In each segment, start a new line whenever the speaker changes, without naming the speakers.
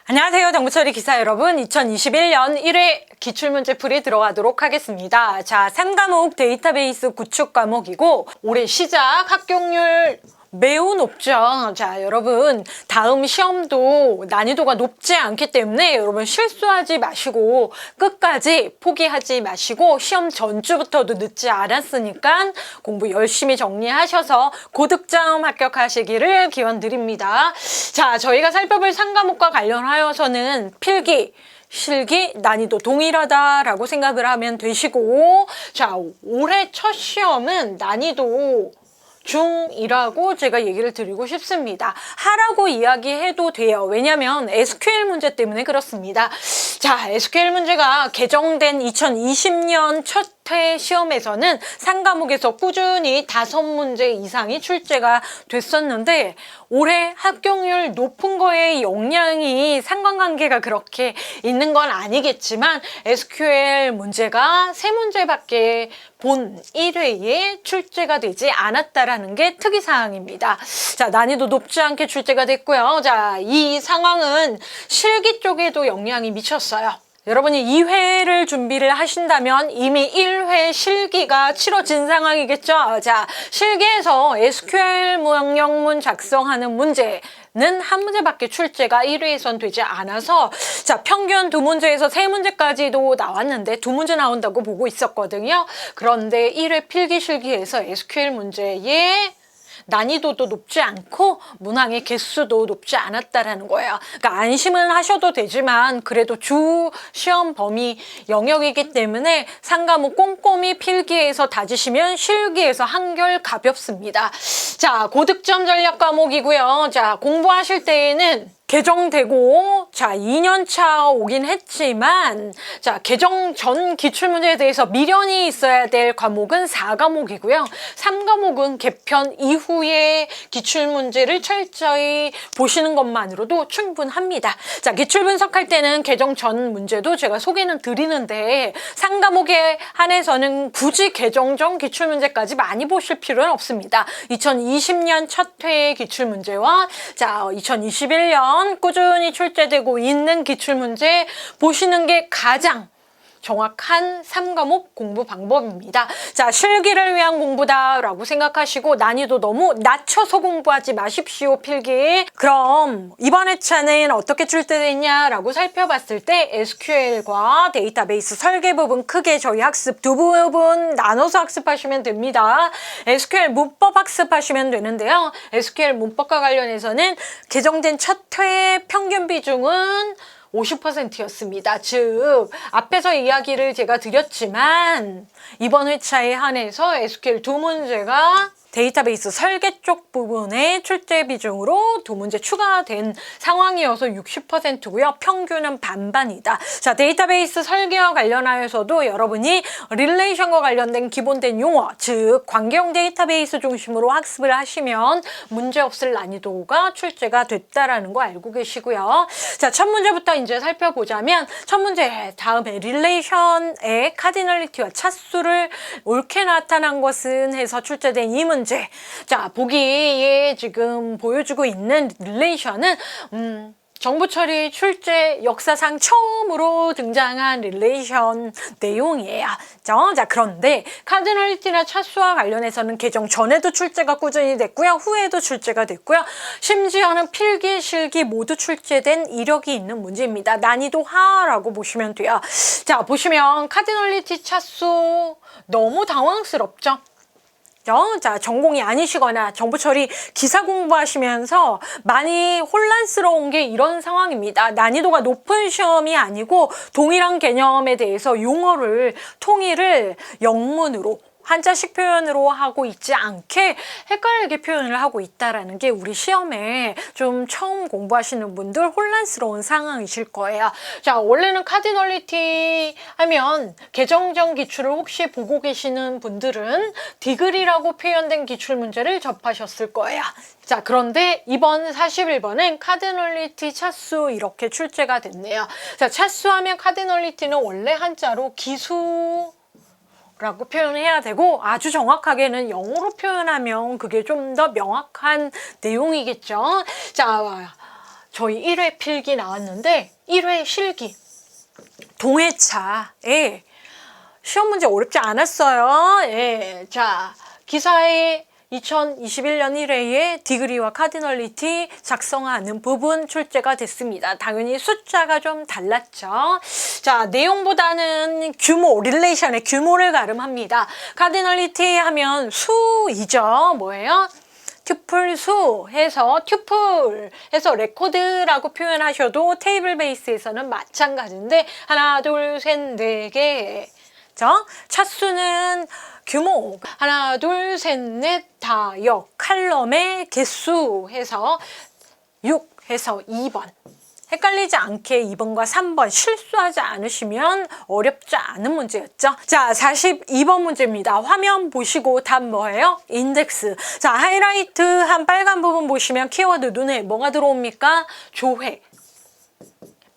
안녕하세요. 정부처리 기사 여러분. 2021년 1회 기출문제풀이 들어가도록 하겠습니다. 자, 3과목 데이터베이스 구축 과목이고 올해 시작 합격률 매우 높죠. 자, 여러분 다음 시험도 난이도가 높지 않기 때문에 여러분 실수하지 마시고 끝까지 포기하지 마시고 시험 전주부터도 늦지 않았으니까 공부 열심히 정리하셔서 고득점 합격하시기를 기원드립니다. 자, 저희가 살펴볼 3과목과 관련하여서는 필기, 실기 난이도 동일하다라고 생각을 하면 되시고, 자, 올해 첫 시험은 난이도 중이라고 제가 얘기를 드리고 싶습니다. 하라고 이야기해도 돼요. 왜냐면 SQL 문제 때문에 그렇습니다. 자, SQL 문제가 개정된 2020년 첫 회 시험에서는 3과목에서 꾸준히 5문제 이상이 출제가 됐었는데 올해 합격률 높은 거에 영향이 상관관계가 그렇게 있는 건 아니겠지만 SQL 문제가 3문제밖에 본 1회에 출제가 되지 않았다라는 게 특이사항입니다. 자, 난이도 높지 않게 출제가 됐고요. 자, 이 상황은 실기 쪽에도 영향이 미쳤어요. 여러분이 2회를 준비를 하신다면 이미 1회 실기가 치러진 상황이겠죠. 자, 실기에서 SQL 명령문 작성하는 문제는 한 문제밖에 출제가 1회에선 되지 않아서 자, 평균 2문제에서 3문제까지도 나왔는데 2문제 나온다고 보고 있었거든요. 그런데 1회 필기 실기에서 SQL 문제에 난이도도 높지 않고 문항의 개수도 높지 않았다라는 거예요. 그러니까 안심은 하셔도 되지만 그래도 주 시험 범위 영역이기 때문에 3과목 꼼꼼히 필기에서 다지시면 실기에서 한결 가볍습니다. 자, 고득점 전략 과목이고요. 자, 공부하실 때에는 개정되고 자 2년차 오긴 했지만 자 개정 전 기출문제에 대해서 미련이 있어야 될 과목은 4과목이고요. 3과목은 개편 이후에 기출문제를 철저히 보시는 것만으로도 충분합니다. 자, 기출 분석할 때는 개정 전 문제도 제가 소개는 드리는데 3과목에 한해서는 굳이 개정 전 기출문제까지 많이 보실 필요는 없습니다. 2020년 첫 회의 기출문제와 자 2021년 꾸준히 출제되고 있는 기출문제 보시는 게 가장 정확한 3과목 공부 방법입니다. 자, 실기를 위한 공부다라고 생각하시고 난이도 너무 낮춰서 공부하지 마십시오, 필기. 그럼 이번 회차는 어떻게 출제됐냐라고 살펴봤을 때 SQL과 데이터베이스 설계 부분 크게 저희 학습 두 부분 나눠서 학습하시면 됩니다. SQL 문법 학습하시면 되는데요. SQL 문법과 관련해서는 개정된 첫 회 평균 비중은 50%였습니다. 즉 앞에서 이야기를 제가 드렸지만 이번 회차에 한해서 SQL 2문제가 데이터베이스 설계 쪽 부분의 출제 비중으로 2문제 추가된 상황이어서 60%고요. 평균은 반반이다. 자, 데이터베이스 설계와 관련하여서도 여러분이 릴레이션과 관련된 기본된 용어, 즉 관계형 데이터베이스 중심으로 학습을 하시면 문제없을 난이도가 출제가 됐다라는 거 알고 계시고요. 자, 첫 문제부터 이제 살펴보자면 첫 문제 다음에 릴레이션의 카디널리티와 차수를 옳게 나타난 것은 해서 출제된 이 문제. 자, 보기에 지금 보여주고 있는 릴레이션은 정부 처리 출제 역사상 처음으로 등장한 릴레이션 내용이에요. 자, 그런데 카디널리티나 차수와 관련해서는 개정 전에도 출제가 꾸준히 됐고요. 후에도 출제가 됐고요. 심지어는 필기, 실기 모두 출제된 이력이 있는 문제입니다. 난이도 하라고 보시면 돼요. 자, 보시면 카디널리티 차수 너무 당황스럽죠? 자, 전공이 아니시거나 정보 처리 기사 공부하시면서 많이 혼란스러운 게 이런 상황입니다. 난이도가 높은 시험이 아니고 동일한 개념에 대해서 용어를 통일을 영문으로 한자식 표현으로 하고 있지 않게 헷갈리게 표현을 하고 있다라는 게 우리 시험에 좀 처음 공부하시는 분들 혼란스러운 상황이실 거예요. 자, 원래는 카디널리티 하면 개정전 기출을 혹시 보고 계시는 분들은 디그리라고 표현된 기출 문제를 접하셨을 거예요. 자, 그런데 이번 41번은 카디널리티 차수 이렇게 출제가 됐네요. 자, 차수하면 카디널리티는 원래 한자로 기수 라고 표현해야 되고 아주 정확하게는 영어로 표현하면 그게 좀 더 명확한 내용이겠죠. 자, 저희 1회 필기 나왔는데 1회 실기 동해차. 예. 시험 문제 어렵지 않았어요. 예. 자, 기사에 2021년 1회에 디그리와 카디널리티 작성하는 부분 출제가 됐습니다. 당연히 숫자가 좀 달랐죠. 자, 내용보다는 규모, 릴레이션의 규모를 가름합니다. 카디널리티 하면 수이죠. 뭐예요? 튜플 수 해서 튜플 해서 레코드라고 표현하셔도 테이블 베이스에서는 마찬가지인데 하나, 둘, 셋, 네 개. 차수는 규모 하나, 둘, 셋, 넷, 다역 칼럼의 개수 해서 6 해서 2번. 헷갈리지 않게 2번과 3번 실수하지 않으시면 어렵지 않은 문제였죠. 자, 42번 문제입니다. 화면 보시고 답 뭐예요? 인덱스. 자, 하이라이트한 빨간 부분 보시면 키워드 눈에 뭐가 들어옵니까? 조회.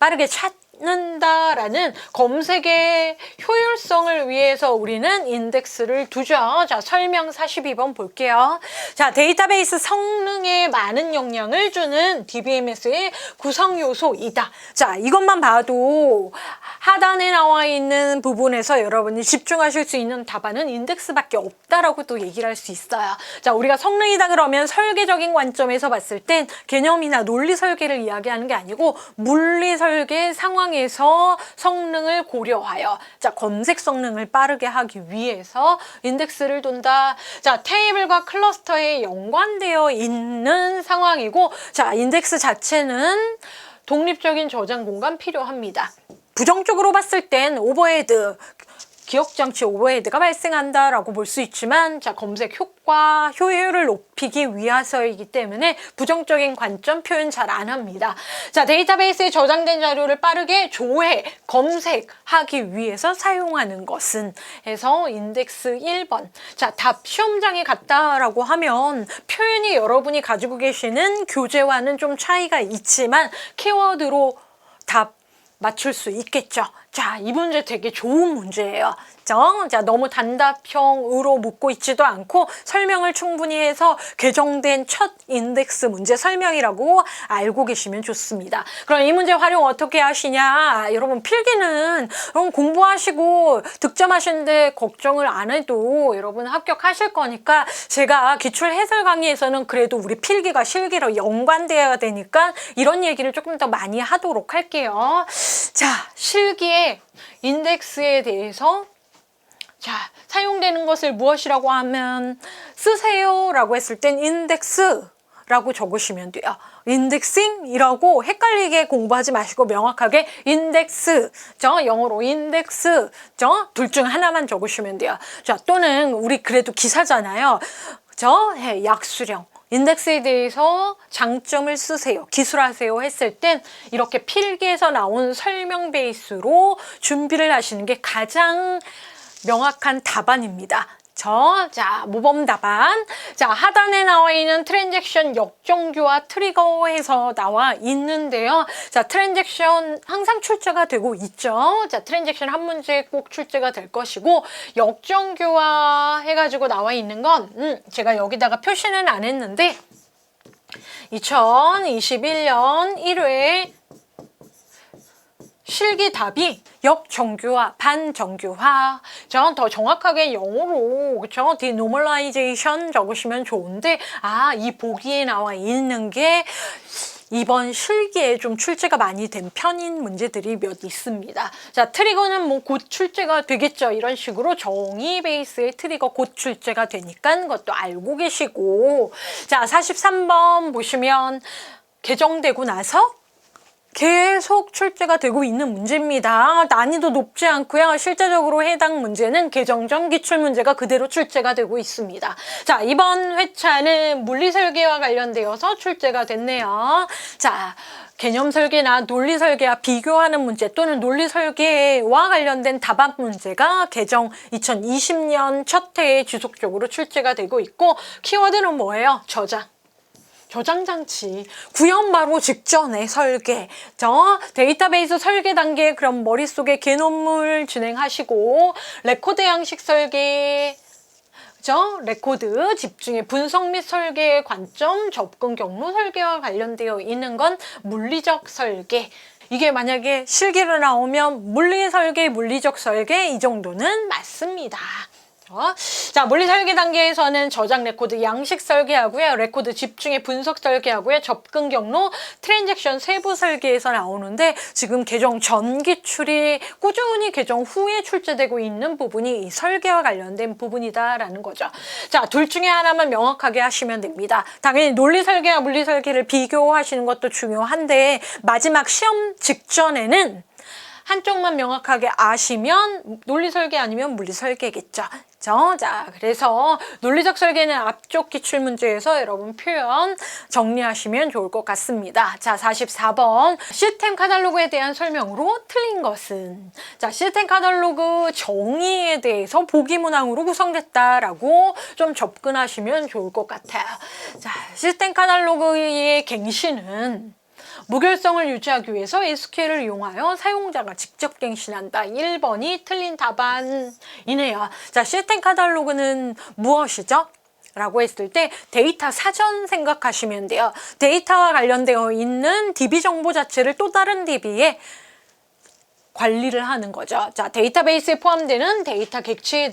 빠르게 찾는다라는 검색의 효율성을 위해서 우리는 인덱스를 두죠. 자, 설명 42번 볼게요. 자, 데이터베이스 성능에 많은 영향을 주는 DBMS의 구성 요소이다. 자, 이것만 봐도 하단에 나와 있는 부분에서 여러분이 집중하실 수 있는 답안은 인덱스밖에 없다라고 또 얘기를 할 수 있어요. 자, 우리가 성능이다 그러면 설계적인 관점에서 봤을 땐 개념이나 논리 설계를 이야기하는 게 아니고 물리 설계 상황에서 성능을 고려하여 자, 검색 성능을 빠르게 하기 위해서 인덱스를 둔다. 자, 테이블과 클러스터에 연관되어 있는 상황이고 자, 인덱스 자체는 독립적인 저장 공간 필요합니다. 부정적으로 봤을 땐 오버헤드, 기억장치 오버헤드가 발생한다라고 볼 수 있지만 자, 검색 효과, 효율을 높이기 위해서이기 때문에 부정적인 관점 표현 잘 안 합니다. 자, 데이터베이스에 저장된 자료를 빠르게 조회, 검색하기 위해서 사용하는 것은 해서 인덱스 1번. 자, 답 시험장에 갔다라고 하면 표현이 여러분이 가지고 계시는 교재와는 좀 차이가 있지만 키워드로 답 맞출 수 있겠죠. 자, 이 문제 되게 좋은 문제예요. 자, 너무 단답형으로 묻고 있지도 않고 설명을 충분히 해서 개정된 첫 인덱스 문제 설명이라고 알고 계시면 좋습니다. 그럼 이 문제 활용 어떻게 하시냐? 여러분 필기는 여러분 공부하시고 득점하시는데 걱정을 안 해도 여러분 합격하실 거니까 제가 기출 해설 강의에서는 그래도 우리 필기가 실기로 연관되어야 되니까 이런 얘기를 조금 더 많이 하도록 할게요. 자, 실기의 인덱스에 대해서 자, 사용되는 것을 무엇이라고 하면 쓰세요 라고 했을 땐 인덱스 라고 적으시면 돼요. 인덱싱이라고 헷갈리게 공부하지 마시고 명확하게 인덱스, 영어로 인덱스, 둘 중 하나만 적으시면 돼요. 자, 또는 우리 그래도 기사잖아요. 약수령. 인덱스에 대해서 장점을 쓰세요, 기술하세요 했을 땐 이렇게 필기에서 나온 설명 베이스로 준비를 하시는 게 가장 명확한 답안입니다. 자, 모범 답안. 자, 하단에 나와 있는 트랜잭션 역정교와 트리거에서 나와 있는데요. 자, 트랜잭션 항상 출제가 되고 있죠. 자, 트랜잭션 한 문제 꼭 출제가 될 것이고 역정교화 해가지고 나와 있는 건 제가 여기다가 표시는 안 했는데 2021년 1회 실기 답이 역정교화, 반정교화. 더 정확하게 영어로 그쵸? denormalization 적으시면 좋은데 이 보기에 나와 있는 게 이번 실기에 좀 출제가 많이 된 편인 문제들이 몇 있습니다. 자, 트리거는 뭐 곧 출제가 되겠죠. 이런 식으로 정의 베이스의 트리거 곧 출제가 되니까 그것도 알고 계시고 자, 43번 보시면 개정되고 나서 계속 출제가 되고 있는 문제입니다. 난이도 높지 않고요. 실제적으로 해당 문제는 개정 전 기출문제가 그대로 출제가 되고 있습니다. 자, 이번 회차는 물리설계와 관련되어서 출제가 됐네요. 자, 개념 설계나 논리 설계와 비교하는 문제 또는 논리 설계와 관련된 답안 문제가 개정 2020년 첫 해에 지속적으로 출제가 되고 있고 키워드는 뭐예요? 저장장치, 구현 바로 직전에 설계, 데이터베이스 설계 단계 그럼 머릿속에 개념을 진행하시고 레코드 양식 설계, 그죠? 레코드, 집중의 분석 및 설계의 관점, 접근 경로 설계와 관련되어 있는 건 물리적 설계. 이게 만약에 실기로 나오면 물리 설계, 물리적 설계 이 정도는 맞습니다. 자, 물리 설계 단계에서는 저장 레코드 양식 설계하고요. 레코드 집중의 분석 설계하고요. 접근 경로, 트랜잭션 세부 설계에서 나오는데 지금 개정 전 기출이 꾸준히 개정 후에 출제되고 있는 부분이 이 설계와 관련된 부분이다라는 거죠. 자, 둘 중에 하나만 명확하게 하시면 됩니다. 당연히 논리 설계와 물리 설계를 비교하시는 것도 중요한데 마지막 시험 직전에는 한쪽만 명확하게 아시면 논리 설계 아니면 물리 설계겠죠. 자, 그래서 논리적 설계는 앞쪽 기출문제에서 여러분 표현 정리하시면 좋을 것 같습니다. 자, 44번 시스템 카탈로그에 대한 설명으로 틀린 것은? 자, 시스템 카탈로그 정의에 대해서 보기 문항으로 구성됐다라고 좀 접근하시면 좋을 것 같아요. 자, 시스템 카탈로그의 갱신은 무결성을 유지하기 위해서 SQL을 이용하여 사용자가 직접 갱신한다. 1번이 틀린 답안이네요. 자, 시스템 카탈로그는 무엇이죠? 라고 했을 때 데이터 사전 생각하시면 돼요. 데이터와 관련되어 있는 DB 정보 자체를 또 다른 DB에 관리를 하는 거죠. 자, 데이터베이스에 포함되는 데이터 객체에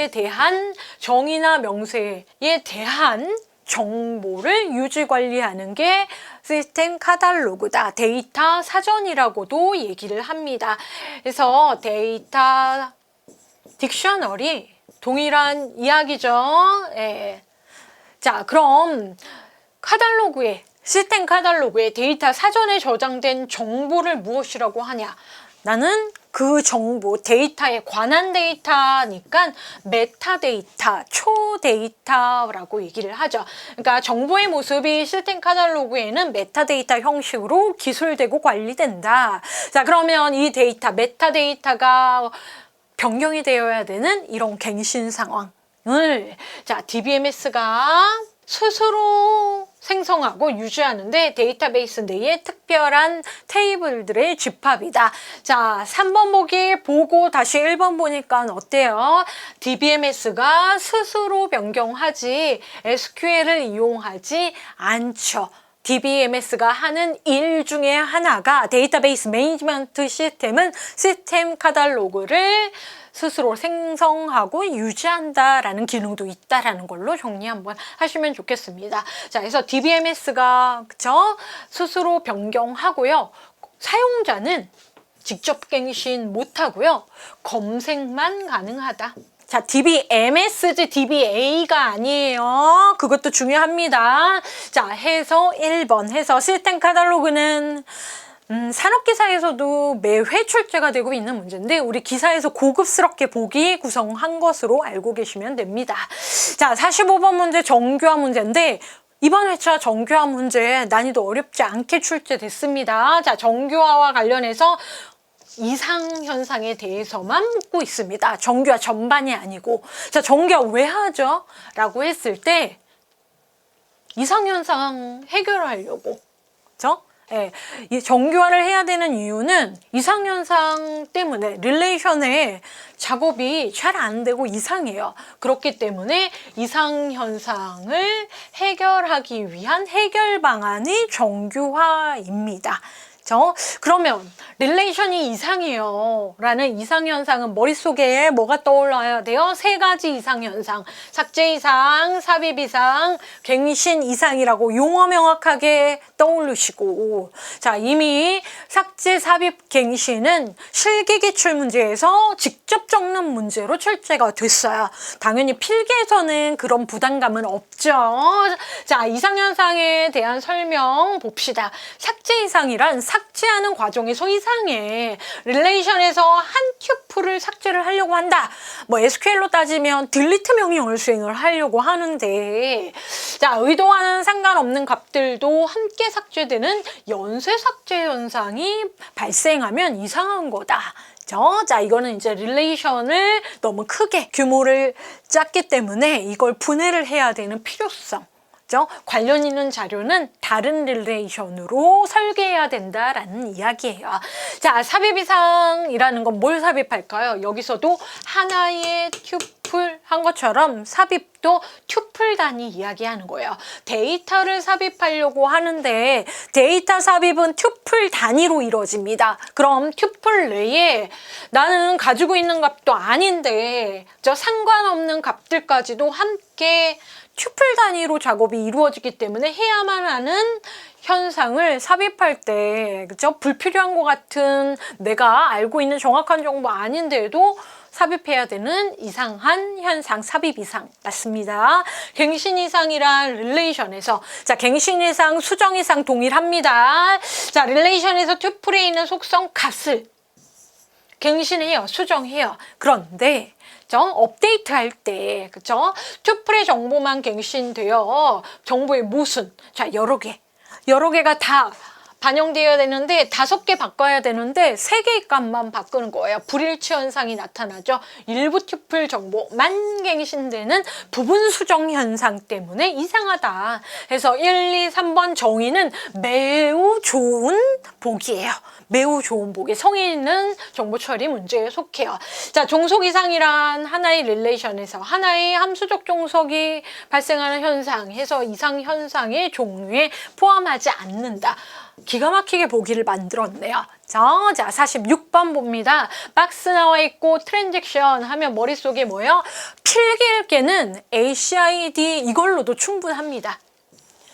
대한 정의나 명세에 대한 정보를 유지 관리하는 게 시스템 카탈로그다. 데이터 사전이라고도 얘기를 합니다. 그래서 데이터 딕셔너리 동일한 이야기죠. 예. 자, 그럼 시스템 카탈로그에 데이터 사전에 저장된 정보를 무엇이라고 하냐? 나는 그 정보, 데이터에 관한 데이터니까 메타데이터, 초데이터라고 얘기를 하죠. 그러니까 정보의 모습이 시스템 카탈로그에는 메타데이터 형식으로 기술되고 관리된다. 자, 그러면 이 데이터, 메타데이터가 변경이 되어야 되는 이런 갱신 상황을 DBMS가 스스로 생성하고 유지하는데 데이터베이스 내에 특별한 테이블들의 집합이다. 자, 3번 보고 다시 1번 보니까 어때요? DBMS가 스스로 변경하지 SQL을 이용하지 않죠. DBMS가 하는 일 중에 하나가 데이터베이스 매니지먼트 시스템은 시스템 카탈로그를 스스로 생성하고 유지한다라는 기능도 있다라는 걸로 정리 한번 하시면 좋겠습니다. 자, 그래서 DBMS가 스스로 변경하고요. 사용자는 직접 갱신 못하고요. 검색만 가능하다. 자, DBMS지 DBA가 아니에요. 그것도 중요합니다. 자, 해서 1번 해서 시스템 카탈로그는 산업기사에서도 매회 출제가 되고 있는 문제인데 우리 기사에서 고급스럽게 보기 구성한 것으로 알고 계시면 됩니다. 자, 45번 문제 정규화 문제인데 이번 회차 정규화 문제 난이도 어렵지 않게 출제됐습니다. 자, 정규화와 관련해서 이상현상에 대해서만 묻고 있습니다. 정규화 전반이 아니고. 자, 정규화 왜 하죠? 라고 했을 때 이상현상 해결하려고. 그죠? 예, 이 정규화를 해야 되는 이유는 이상현상 때문에 릴레이션의 작업이 잘 안 되고 이상해요. 그렇기 때문에 이상현상을 해결하기 위한 해결 방안이 정규화입니다. 그러면 릴레이션이 이상해요 라는 이상현상은 머릿속에 뭐가 떠올라야 돼요? 세 가지 이상현상, 삭제 이상, 삽입 이상, 갱신 이상이라고 용어 명확하게 떠올리시고, 자, 이미 삭제, 삽입, 갱신은 실기기출 문제에서 직접 적는 문제로 출제가 됐어요. 당연히 필기에서는 그런 부담감은 없죠. 자, 이상현상에 대한 설명 봅시다. 삭제 이상이란 삭제하는 과정에서 이상해. 릴레이션에서 한 튜플을 삭제를 하려고 한다. 뭐 SQL로 따지면 딜리트 명령을 수행을 하려고 하는데, 자, 의도와는 상관없는 값들도 함께 삭제되는 연쇄 삭제 현상이 발생하면 이상한 거다. 자, 이거는 이제 릴레이션을 너무 크게 규모를 짰기 때문에 이걸 분해를 해야 되는 필요성. 관련 있는 자료는 다른 릴레이션으로 설계해야 된다라는 이야기예요. 자, 삽입이상이라는 건 뭘 삽입할까요? 여기서도 하나의 튜플 한 것처럼 삽입도 튜플 단위 이야기하는 거예요. 데이터를 삽입하려고 하는데 데이터 삽입은 튜플 단위로 이루어집니다. 그럼 튜플 내에 나는 가지고 있는 값도 아닌데 상관없는 값들까지도 함께 튜플 단위로 작업이 이루어지기 때문에 해야만 하는 현상을 삽입할 때, 그죠? 불필요한 것 같은 내가 알고 있는 정확한 정보 아닌데도 삽입해야 되는 이상한 현상, 삽입 이상 맞습니다. 갱신 이상이란 릴레이션에서 자, 갱신 이상, 수정 이상 동일합니다. 자, 릴레이션에서 튜플에 있는 속성 값을 갱신해요, 수정해요. 그런데 업데이트 할 때, 그쵸? 튜플의 정보만 갱신되어 정보의 모순, 자, 여러 개가 다 반영되어야 되는데 5개 바꿔야 되는데 3개의 값만 바꾸는 거예요. 불일치 현상이 나타나죠. 일부 튜플 정보만 갱신되는 부분 수정 현상 때문에 이상하다. 해서 1, 2, 3번 정의는 매우 좋은 복이에요. 매우 좋은 복의 성의 있는 정보 처리 문제에 속해요. 자, 종속 이상이란 하나의 릴레이션에서 하나의 함수적 종속이 발생하는 현상 해서 이상 현상의 종류에 포함하지 않는다. 기가 막히게 보기를 만들었네요. 자, 46번 봅니다. 박스 나와 있고 트랜잭션 하면 머릿속에 뭐예요? 필기 읽기는 ACID 이걸로도 충분합니다.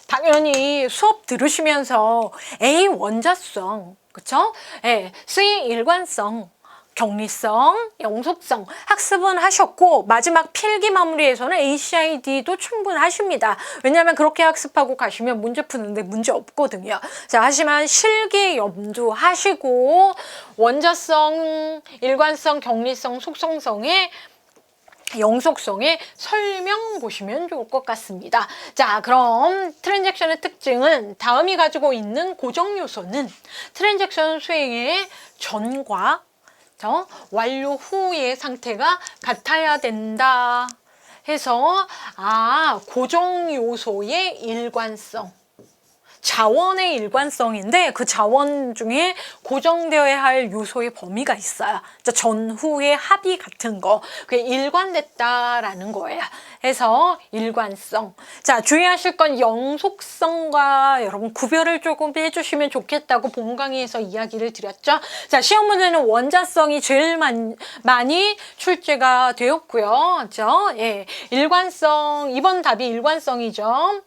당연히 수업 들으시면서 A 원자성, 그쵸? 예, C 일관성, 격리성, 영속성 학습은 하셨고 마지막 필기 마무리에서는 ACID도 충분하십니다. 왜냐하면 그렇게 학습하고 가시면 문제 푸는데 문제 없거든요. 자, 하지만 실기 염두하시고 원자성, 일관성, 격리성, 속성성의 영속성의 설명 보시면 좋을 것 같습니다. 자, 그럼 트랜잭션의 특징은 다음이 가지고 있는 고정 요소는 트랜잭션 수행의 전과 완료 후의 상태가 같아야 된다 해서 고정 요소의 일관성, 자원의 일관성인데 그 자원 중에 고정되어야 할 요소의 범위가 있어요. 전후의 합의 같은 거, 그게 일관됐다라는 거예요. 해서 일관성. 자, 주의하실 건 영속성과 여러분 구별을 조금 해주시면 좋겠다고 본 강의에서 이야기를 드렸죠. 자, 시험 문제는 원자성이 제일 많이 출제가 되었고요. 그렇죠? 예, 일관성, 이번 답이 일관성이죠.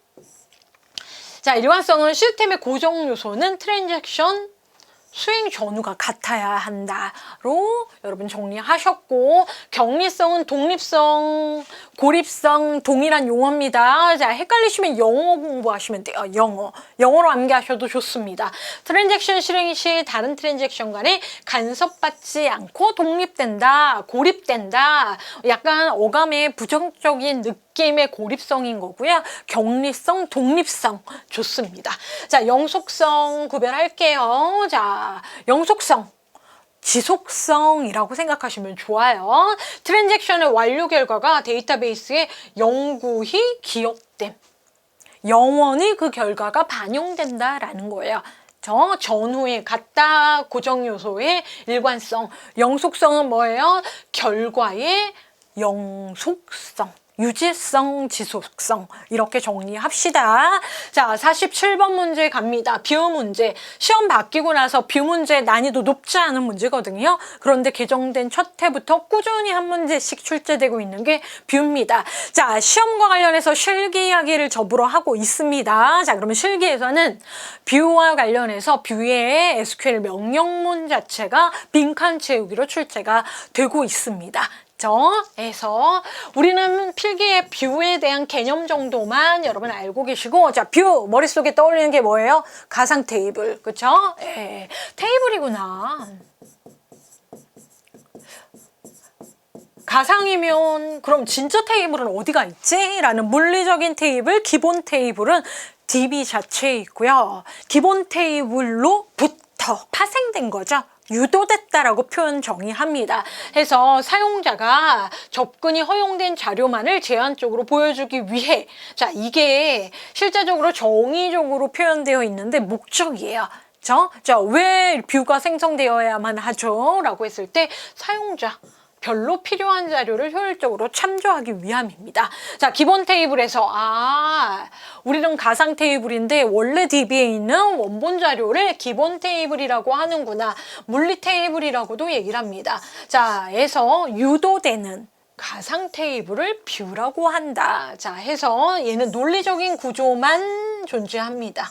자, 일관성은 시스템의 고정 요소는 트랜잭션 수행 전후가 같아야 한다로 여러분 정리하셨고, 격리성은 독립성, 고립성 동일한 용어입니다. 자, 헷갈리시면 영어 공부하시면 돼요. 영어로 암기하셔도 좋습니다. 트랜잭션 실행 시 다른 트랜잭션 간에 간섭받지 않고 독립된다, 고립된다. 약간 어감의 부정적인 느낌의 고립성인 거고요. 격리성, 독립성 좋습니다. 자, 영속성 구별할게요. 자, 영속성, 지속성이라고 생각하시면 좋아요. 트랜잭션의 완료 결과가 데이터베이스에 영구히 기억됨. 영원히 그 결과가 반영된다라는 거예요. 전후에 같다, 고정 요소의 일관성. 영속성은 뭐예요? 결과의 영속성. 유지성, 지속성 이렇게 정리합시다. 자, 47번 문제 갑니다. 뷰 문제. 시험 바뀌고 나서 뷰 문제 난이도 높지 않은 문제거든요. 그런데 개정된 첫 해부터 꾸준히 한 문제씩 출제되고 있는 게 뷰입니다. 자, 시험과 관련해서 실기 이야기를 저부러 하고 있습니다. 자, 그러면 실기에서는 뷰와 관련해서 뷰의 SQL 명령문 자체가 빈칸 채우기로 출제가 되고 있습니다. 해서 우리는 필기의 뷰에 대한 개념 정도만 여러분 알고 계시고, 자, 뷰 머릿속에 떠올리는 게 뭐예요? 가상 테이블, 그쵸? 예, 테이블이구나. 가상이면 그럼 진짜 테이블은 어디가 있지? 라는 물리적인 테이블, 기본 테이블은 DB 자체에 있고요. 기본 테이블로 부터 더 파생된 거죠. 유도됐다라고 표현 정의합니다. 해서 사용자가 접근이 허용된 자료만을 제한적으로 보여주기 위해, 자, 이게 실제적으로 정의적으로 표현되어 있는데 목적이에요. 자, 왜 뷰가 생성되어야만 하죠? 라고 했을 때 사용자 별로 필요한 자료를 효율적으로 참조하기 위함입니다. 자, 기본 테이블에서 우리는 가상 테이블인데 원래 DB에 있는 원본 자료를 기본 테이블이라고 하는구나. 물리 테이블이라고도 얘기를 합니다. 자, 해서 유도되는 가상 테이블을 뷰라고 한다. 자, 해서 얘는 논리적인 구조만 존재합니다.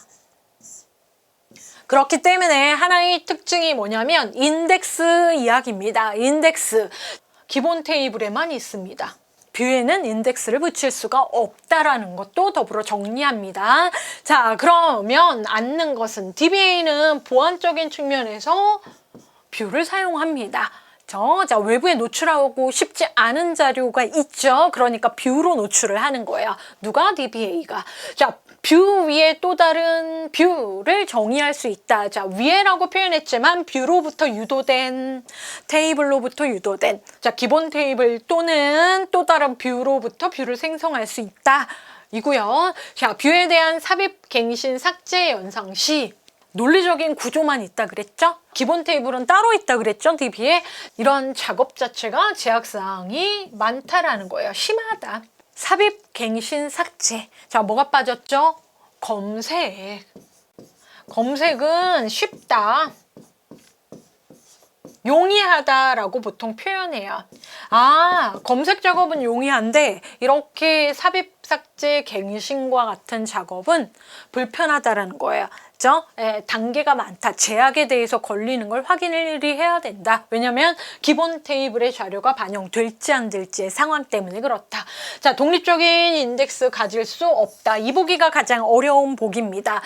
그렇기 때문에 하나의 특징이 뭐냐면 인덱스 이야기입니다. 인덱스. 기본 테이블에만 있습니다. 뷰에는 인덱스를 붙일 수가 없다라는 것도 더불어 정리합니다. 자, 그러면 앉는 것은 DBA는 보안적인 측면에서 뷰를 사용합니다. 자, 외부에 노출하고 싶지 않은 자료가 있죠. 그러니까 뷰로 노출을 하는 거예요. 누가? DBA가. 자, 뷰 위에 또 다른 뷰를 정의할 수 있다. 자, 위에라고 표현했지만 뷰로부터 유도된, 테이블로부터 유도된, 자, 기본 테이블 또는 또 다른 뷰로부터 뷰를 생성할 수 있다. 이고요. 자, 뷰에 대한 삽입, 갱신, 삭제, 연상 시 논리적인 구조만 있다 그랬죠? 기본 테이블은 따로 있다 그랬죠? DB에. 이런 작업 자체가 제약사항이 많다라는 거예요. 심하다. 삽입, 갱신, 삭제. 자, 뭐가 빠졌죠? 검색. 검색은 쉽다. 용이하다라고 보통 표현해요. 검색 작업은 용이한데 이렇게 삽입, 삭제, 갱신과 같은 작업은 불편하다라는 거예요. 그죠? 단계가 많다. 제약에 대해서 걸리는 걸 확인을 해야 된다. 왜냐면 기본 테이블의 자료가 반영될지 안 될지의 상황 때문에 그렇다. 자, 독립적인 인덱스 가질 수 없다. 이 보기가 가장 어려운 보기입니다.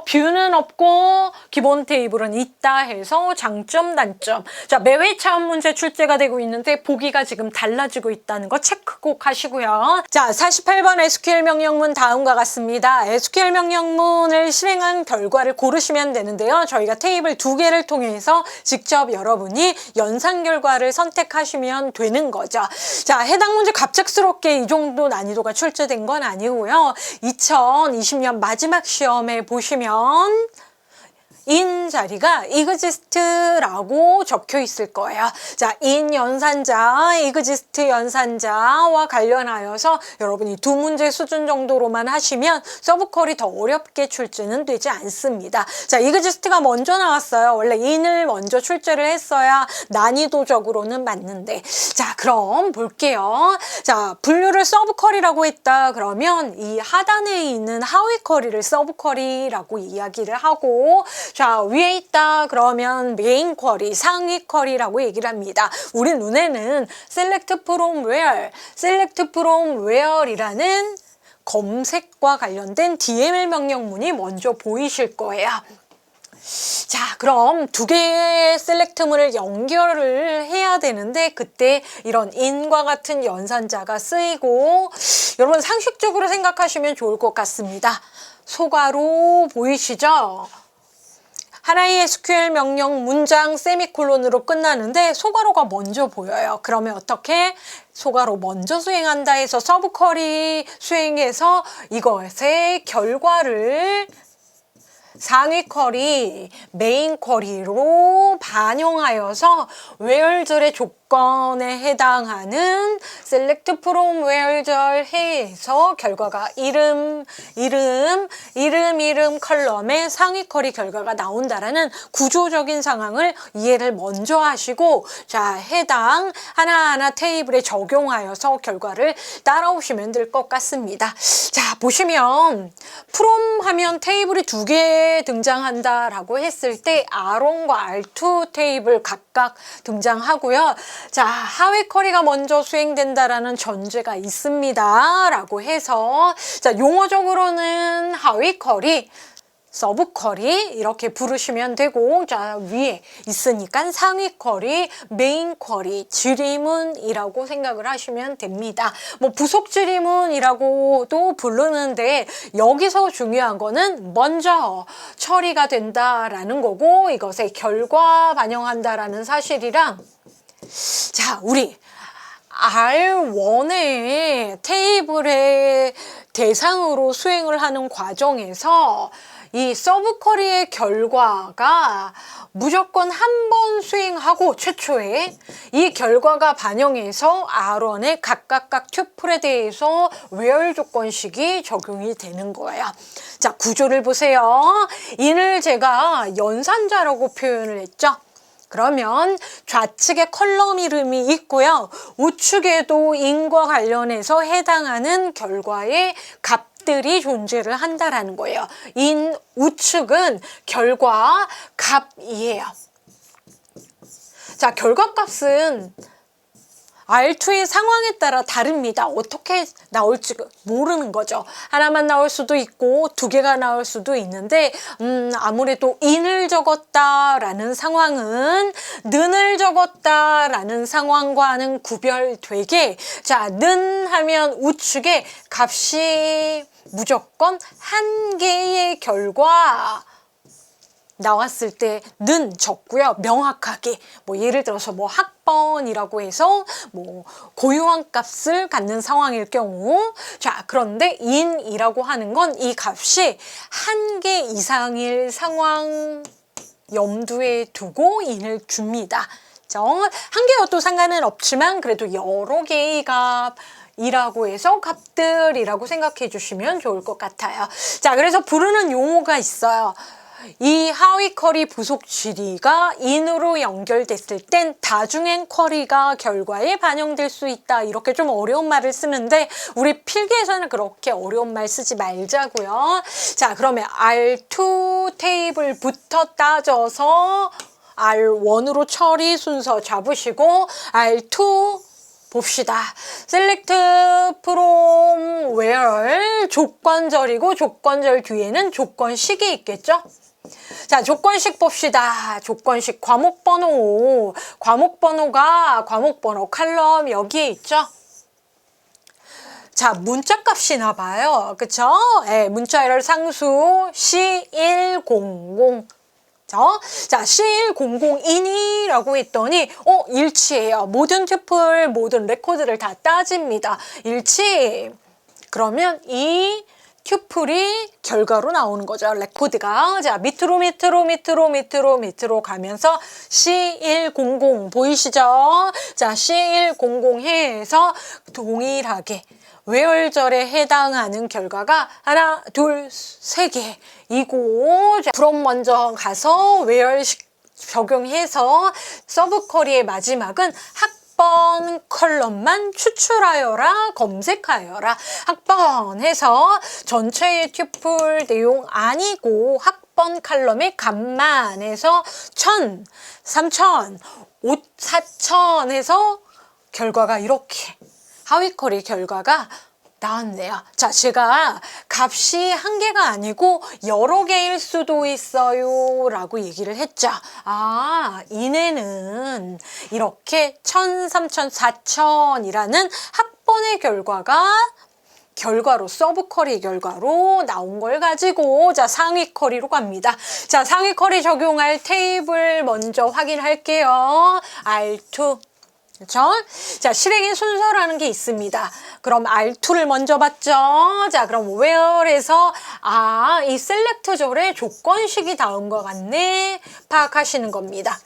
뷰는 없고 기본 테이블은 있다 해서 장점, 단점. 자, 매회 차원 문제 출제가 되고 있는데 보기가 지금 달라지고 있다는 거 체크 꼭 하시고요. 자, 48번 SQL 명령문 다음과 같습니다. SQL 명령문을 실행한 결과를 고르시면 되는데요. 저희가 테이블 2개를 통해서 직접 여러분이 연산 결과를 선택하시면 되는 거죠. 자, 해당 문제 갑작스럽게 이 정도 난이도가 출제된 건 아니고요. 2020년 마지막 시험에 보시면 in 자리가 exist라고 적혀 있을 거예요. 자, in 연산자, exist 연산자와 관련하여서 여러분이 두 문제 수준 정도로만 하시면 서브퀄이 더 어렵게 출제는 되지 않습니다. 자, exist가 먼저 나왔어요. 원래 in을 먼저 출제를 했어야 난이도적으로는 맞는데. 자, 그럼 볼게요. 자, 분류를 서브퀄이라고 했다. 그러면 이 하단에 있는 하위 쿼리를 서브쿼리라고 이야기를 하고, 자, 위에 있다 그러면 메인 쿼리, 상위 쿼리라고 얘기를 합니다. 우리 눈에는 select from where, select from where이라는 검색과 관련된 DML 명령문이 먼저 보이실 거예요. 자, 그럼 두 개의 셀렉트문을 연결을 해야 되는데 그때 이런 in과 같은 연산자가 쓰이고, 여러분 상식적으로 생각하시면 좋을 것 같습니다. 소괄호 보이시죠? 하나의 SQL 명령 문장 세미콜론으로 끝나는데 소괄호가 먼저 보여요. 그러면 어떻게? 소괄호 먼저 수행한다 해서 서브쿼리 수행해서 이것의 결과를 상위 쿼리, 메인 쿼리로 반영하여서 where절의 조건에 해당하는 select from where절 해서 결과가 이름 컬럼의 상위 쿼리 결과가 나온다라는 구조적인 상황을 이해를 먼저 하시고, 자, 해당 하나하나 테이블에 적용하여서 결과를 따라오시면 될 것 같습니다. 자, 보시면 from 하면 테이블이 두 개 등장한다라고 했을 때 R1과 R2 테이블 각각 등장하고요. 자, 하위 쿼리가 먼저 수행된다라는 전제가 있습니다. 라고 해서, 자, 용어적으로는 하위 쿼리, 서브 쿼리 이렇게 부르시면 되고, 자 위에 있으니까 상위 쿼리, 메인 쿼리, 질의문이라고 생각을 하시면 됩니다. 뭐 부속 질의문이라고도 부르는데 여기서 중요한 거는 먼저 처리가 된다라는 거고, 이것의 결과 반영한다라는 사실이랑, 자 우리 R1의 테이블의 대상으로 수행을 하는 과정에서 이 서브 쿼리의 결과가 무조건 한 번 수행하고, 최초에 이 결과가 반영해서 R1의 각각 튜플에 대해서 where 조건식이 적용이 되는 거예요. 자, 구조를 보세요. 인을 제가 연산자라고 표현을 했죠. 그러면 좌측에 컬럼 이름이 있고요. 우측에도 인과 관련해서 해당하는 결과의 값들이 존재를 한다라는 거예요. 인 우측은 결과 값이에요. 자, 결과값은 R2의 상황에 따라 다릅니다. 어떻게 나올지 모르는 거죠. 하나만 나올 수도 있고 두 개가 나올 수도 있는데, 아무래도 인을 적었다라는 상황은 는을 적었다라는 상황과는 구별되게, 자, 는 하면 우측에 값이 무조건 한 개의 결과 나왔을 때는 적고요. 명확하게 뭐 예를 들어서 뭐 학번이라고 해서 뭐 고유한 값을 갖는 상황일 경우, 자 그런데 인이라고 하는 건 이 값이 한 개 이상일 상황 염두에 두고 인을 줍니다. 한 개여도 상관은 없지만 그래도 여러 개의 값이라고 해서 값들이라고 생각해 주시면 좋을 것 같아요. 자, 그래서 부르는 용어가 있어요. 이 하위 쿼리 부속 질의가 인으로 연결됐을 땐 다중행 쿼리가 결과에 반영될 수 있다. 이렇게 좀 어려운 말을 쓰는데 우리 필기에서는 그렇게 어려운 말 쓰지 말자고요. 자, 그러면 R2 테이블부터 따져서 R1으로 처리 순서 잡으시고 R2 봅시다. select from where 조건절이고, 조건절 뒤에는 조건식이 있겠죠? 자, 조건식 봅시다. 조건식 과목번호. 과목번호가 과목번호 칼럼 여기에 있죠? 자, 문자값이나 봐요. 그쵸? 예, 문자열 상수 C100. 자, C1002라고 했더니 일치해요. 모든 튜플, 모든 레코드를 다 따집니다. 일치. 그러면 이 튜플이 결과로 나오는 거죠. 레코드가. 자, 밑으로 가면서 C100 보이시죠? 자, C100 해서 동일하게 외월절에 해당하는 결과가 하나, 둘, 세 개 이고, from 먼저 가서 외월식 적용해서 서브 쿼리의 마지막은 학번 컬럼만 추출하여라, 검색하여라. 학번 해서 전체의 튜플 내용 아니고 학번 칼럼의 값만 해서 1000, 3000, 4000 해서 결과가 이렇게 하위 쿼리 결과가 나왔네요. 자, 제가 값이 한 개가 아니고 여러 개일 수도 있어요 라고 얘기를 했죠. 아, 이내는 이렇게 1000, 3000, 4000이라는 학번의 결과로 서브 쿼리 결과로 나온 걸 가지고, 자, 상위 쿼리로 갑니다. 자, 상위 쿼리 적용할 테이블 먼저 확인할게요. R2. 그렇죠? 자, 실행의 순서라는 게 있습니다. 그럼 R2를 먼저 봤죠? 자, 그럼 where에서 이 셀렉트절의 조건식이 다음과 같네 파악하시는 겁니다.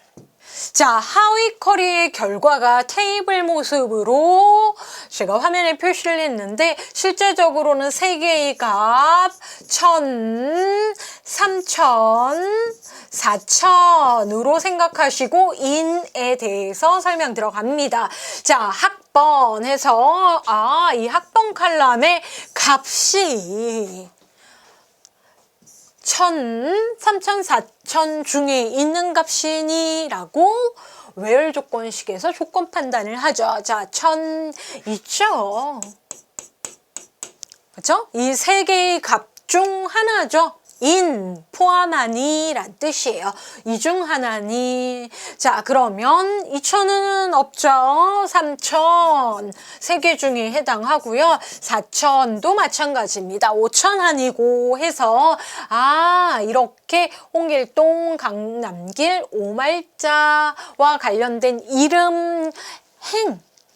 자, 하위 쿼리의 결과가 테이블 모습으로 제가 화면에 표시를 했는데 실제적으로는 3개의 값 1000, 3000, 4000으로 생각하시고 인에 대해서 설명 들어갑니다. 자, 학번 해서 이 학번 칼럼의 값이 1000, 3000, 4000 중에 있는 값이니 라고 where 조건식에서 조건 판단을 하죠. 자, 1000 있죠? 그렇죠? 이 3개의 값 중 하나죠. in 포함하니 란 뜻이에요. 이 중 하나니. 자, 그러면 2천은 없죠. 3천 세 개 중에 해당하고요. 4천도 마찬가지입니다. 5천 아니고 해서 이렇게 홍길동, 강남길, 오말자와 관련된 이름,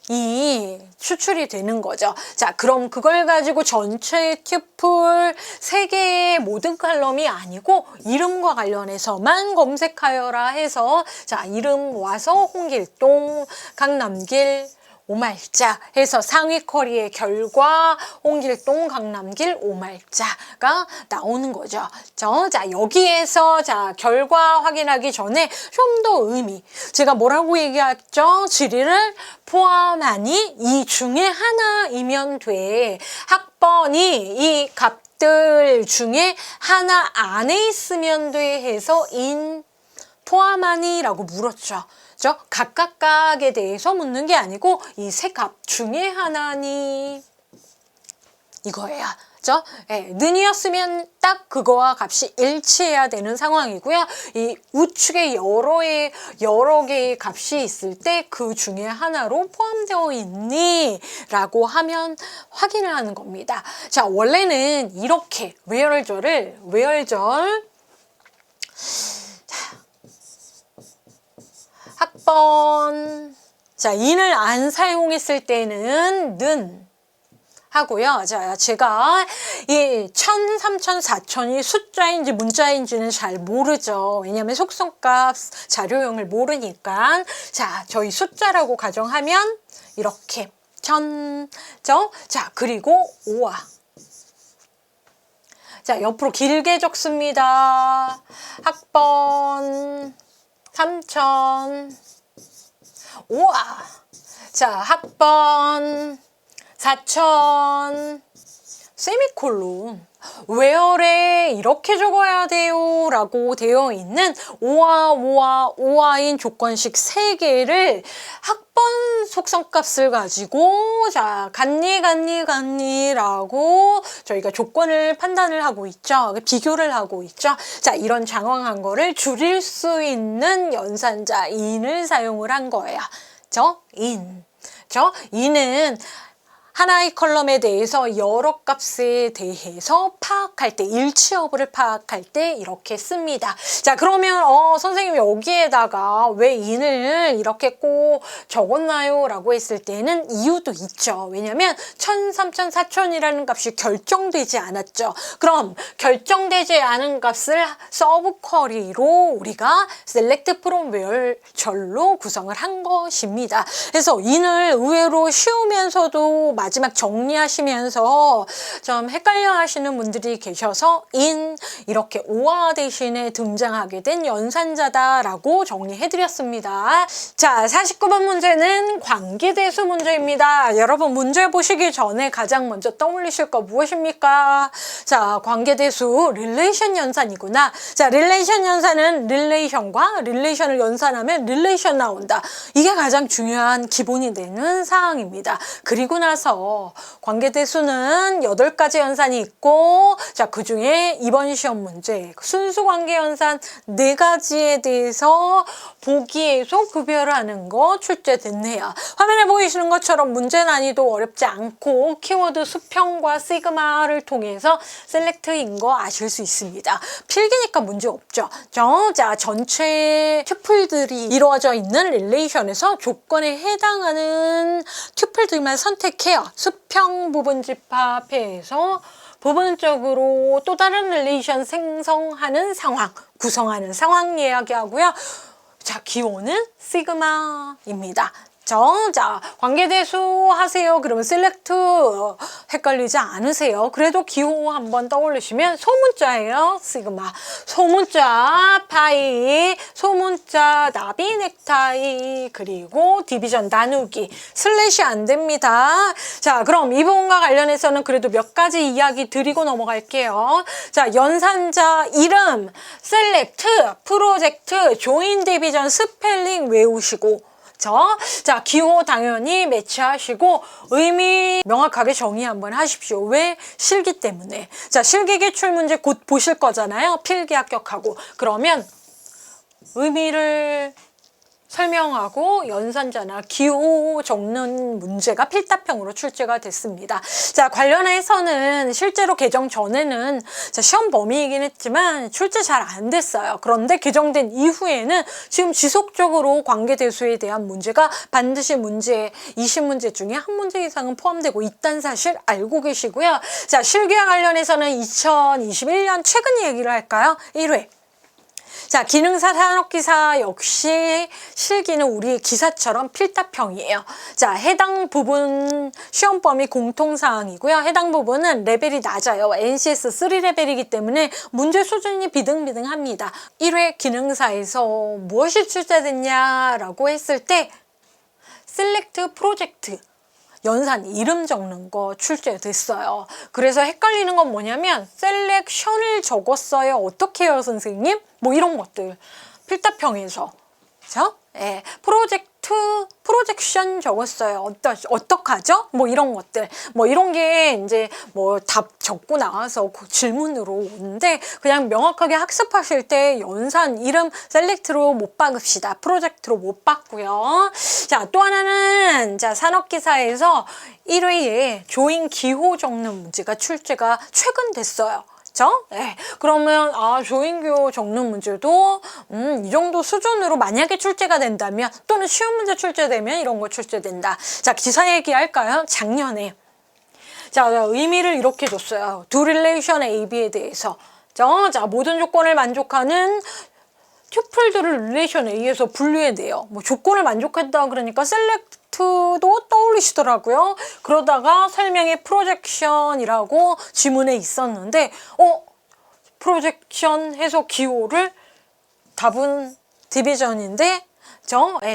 행이 추출이 되는 거죠. 자, 그럼 그걸 가지고 전체 튜플 3개의 모든 칼럼이 아니고 이름과 관련해서만 검색하여라 해서 자, 이름 와서 홍길동, 강남길, 오말자 해서 상위 쿼리의 결과 홍길동, 강남길, 오말자가 나오는 거죠. 자, 여기에서 자, 결과 확인하기 전에 좀 더 의미. 제가 뭐라고 얘기했죠? 지리를 포함하니 이 중에 하나이면 돼. 학번이 이 값들 중에 하나 안에 있으면 돼 해서 인 포함하니 라고 물었죠. 각각에 대해서 묻는 게 아니고 이 세 값 중에 하나니 이거예요. 는이었으면 딱 그거와 값이 일치해야 되는 상황이고요. 이 우측에 여러 개의 값이 있을 때 그 중에 하나로 포함되어 있니? 라고 하면 확인을 하는 겁니다. 자, 원래는 이렇게 외열절 학번 자, 인을 안 사용했을 때는 는 하고요. 자, 제가 이 1000, 3000, 4000이 숫자인지 문자인지는 잘 모르죠. 왜냐하면 속성값 자료형을 모르니까. 자, 저희 숫자라고 가정하면 이렇게 1000, 자, 그리고 5와. 자, 옆으로 길게 적습니다. 학번 3000, 5와. 자, 학번 4000 세미콜론 where에 이렇게 적어야 돼요 라고 되어 있는 5화인 조건식 3개를 학번 속성값을 가지고 자 간니 라고 저희가 조건을 판단을 하고 있죠. 비교를 하고 있죠. 자, 이런 장황한 거를 줄일 수 있는 연산자 in을 사용을 한 거예요. in은 하나의 컬럼에 대해서 여러 값에 대해서 파악할 때, 일치 여부를 파악할 때 이렇게 씁니다. 자, 그러면 선생님 여기에다가 왜 in을 이렇게 꼭 적었나요? 라고 했을 때는 이유도 있죠. 왜냐면 1000, 3000, 4000이라는 값이 결정되지 않았죠. 그럼 결정되지 않은 값을 서브 쿼리로 우리가 select from where절로 구성을 한 것입니다. 그래서 in을 의외로 쉬우면서도 마지막 정리하시면서 좀 헷갈려 하시는 분들이 계셔서 in 이렇게 5화 대신에 등장하게 된 연산자다라고 정리해드렸습니다. 자, 49번 문제는 관계대수 문제입니다. 여러분 문제 보시기 전에 가장 먼저 떠올리실 거 무엇입니까? 자, 관계대수 릴레이션 연산이구나. 자, 릴레이션 연산은 릴레이션과 릴레이션을 연산하면 릴레이션 나온다. 이게 가장 중요한 기본이 되는 사항입니다. 그리고 나서 관계대수는 8가지 연산이 있고 자, 그중에 이번 시험 문제 순수관계 연산 4가지에 대해서 보기에서 구별하는 거 출제됐네요. 화면에 보이시는 것처럼 문제 난이도 어렵지 않고 키워드 수평과 시그마를 통해서 셀렉트인 거 아실 수 있습니다. 필기니까 문제 없죠. 자, 전체 튜플들이 이루어져 있는 릴레이션에서 조건에 해당하는 튜플들만 선택해요. 수평 부분 집합해서 부분적으로 또 다른 릴레이션 생성하는 상황, 구성하는 상황 이야기하고요. 자, 기호는 시그마입니다. 자, 관계대수 하세요. 그러면 셀렉트 헷갈리지 않으세요. 그래도 기호 한번 떠올리시면 소문자예요. 시그마. 소문자 파이, 소문자 나비 넥타이, 그리고 디비전 나누기. 슬래시 안 됩니다. 자, 그럼 이 부분과 관련해서는 그래도 몇 가지 이야기 드리고 넘어갈게요. 자, 연산자 이름, 셀렉트, 프로젝트, 조인 디비전 스펠링 외우시고 자, 기호 당연히 매치하시고 의미 명확하게 정의 한번 하십시오. 왜? 실기 때문에. 자, 실기 기출 문제 곧 보실 거잖아요. 필기 합격하고. 그러면 의미를 설명하고 연산자나 기호 적는 문제가 필답형으로 출제가 됐습니다. 자, 관련해서는 실제로 개정 전에는 시험 범위이긴 했지만 출제 잘 안 됐어요. 그런데 개정된 이후에는 지금 지속적으로 관계대수에 대한 문제가 반드시 문제 20문제 중에 한 문제 이상은 포함되고 있다는 사실 알고 계시고요. 자, 실기와 관련해서는 2021년 최근 얘기를 할까요? 1회. 자, 기능사, 산업기사 역시 실기는 우리 기사처럼 필답형이에요. 자, 해당 부분 시험 범위 공통사항이고요. 해당 부분은 레벨이 낮아요. NCS 3 레벨이기 때문에 문제 수준이 비등비등합니다. 1회 기능사에서 무엇이 출제됐냐라고 했을 때 셀렉트 프로젝트 연산 이름 적는 거 출제됐어요. 그래서 헷갈리는 건 뭐냐면 셀렉션을 적었어요. 어떻게 해요, 선생님? 뭐 이런 것들 필답형에서 그렇죠? 예, 프로젝션 적었어요. 어떡하죠? 뭐 이런 것들. 뭐 이런 게 이제 뭐 답 적고 나와서 질문으로 오는데 그냥 명확하게 학습하실 때 연산 이름 셀렉트로 못 박읍시다. 프로젝트로 못 박고요. 자, 또 하나는 자, 산업기사에서 1회에 조인 기호 적는 문제가 출제가 최근 됐어요. 그렇죠? 네. 그러면 조인기호 적는 문제도 이 정도 수준으로 만약에 출제가 된다면 또는 쉬운 문제 출제되면 이런 거 출제된다. 자, 기사 얘기할까요? 작년에 자, 의미를 이렇게 줬어요. 두 릴레이션 AB에 대해서 자, 모든 조건을 만족하는 튜플들을 릴레이션 A에서 분류해내요. 뭐 조건을 만족했다 그러니까 셀렉트도 떠올리시더라고요. 그러다가 설명에 프로젝션이라고 지문에 있었는데 프로젝션 해서 기호를 답은 디비전인데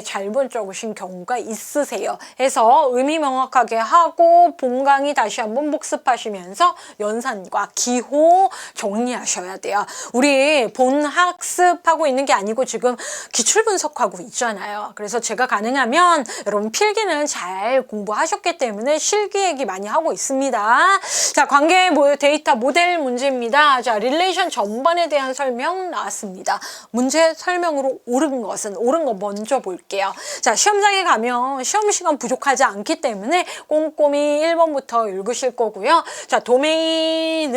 잘못 적으신 경우가 있으세요. 해서 의미 명확하게 하고 본강의 다시 한번 복습하시면서 연산과 기호 정리하셔야 돼요. 우리 본 학습하고 있는 게 아니고 지금 기출 분석하고 있잖아요. 그래서 제가 가능하면 여러분 필기는 잘 공부하셨기 때문에 실기 얘기 많이 하고 있습니다. 자, 관계 데이터 모델 문제입니다. 자, 릴레이션 전반에 대한 설명 나왔습니다. 문제 설명으로 옳은 거 먼저 볼게요. 자, 시험장에 가면 시험 시간 부족하지 않기 때문에 꼼꼼히 1번부터 읽으실 거고요. 자, 도메인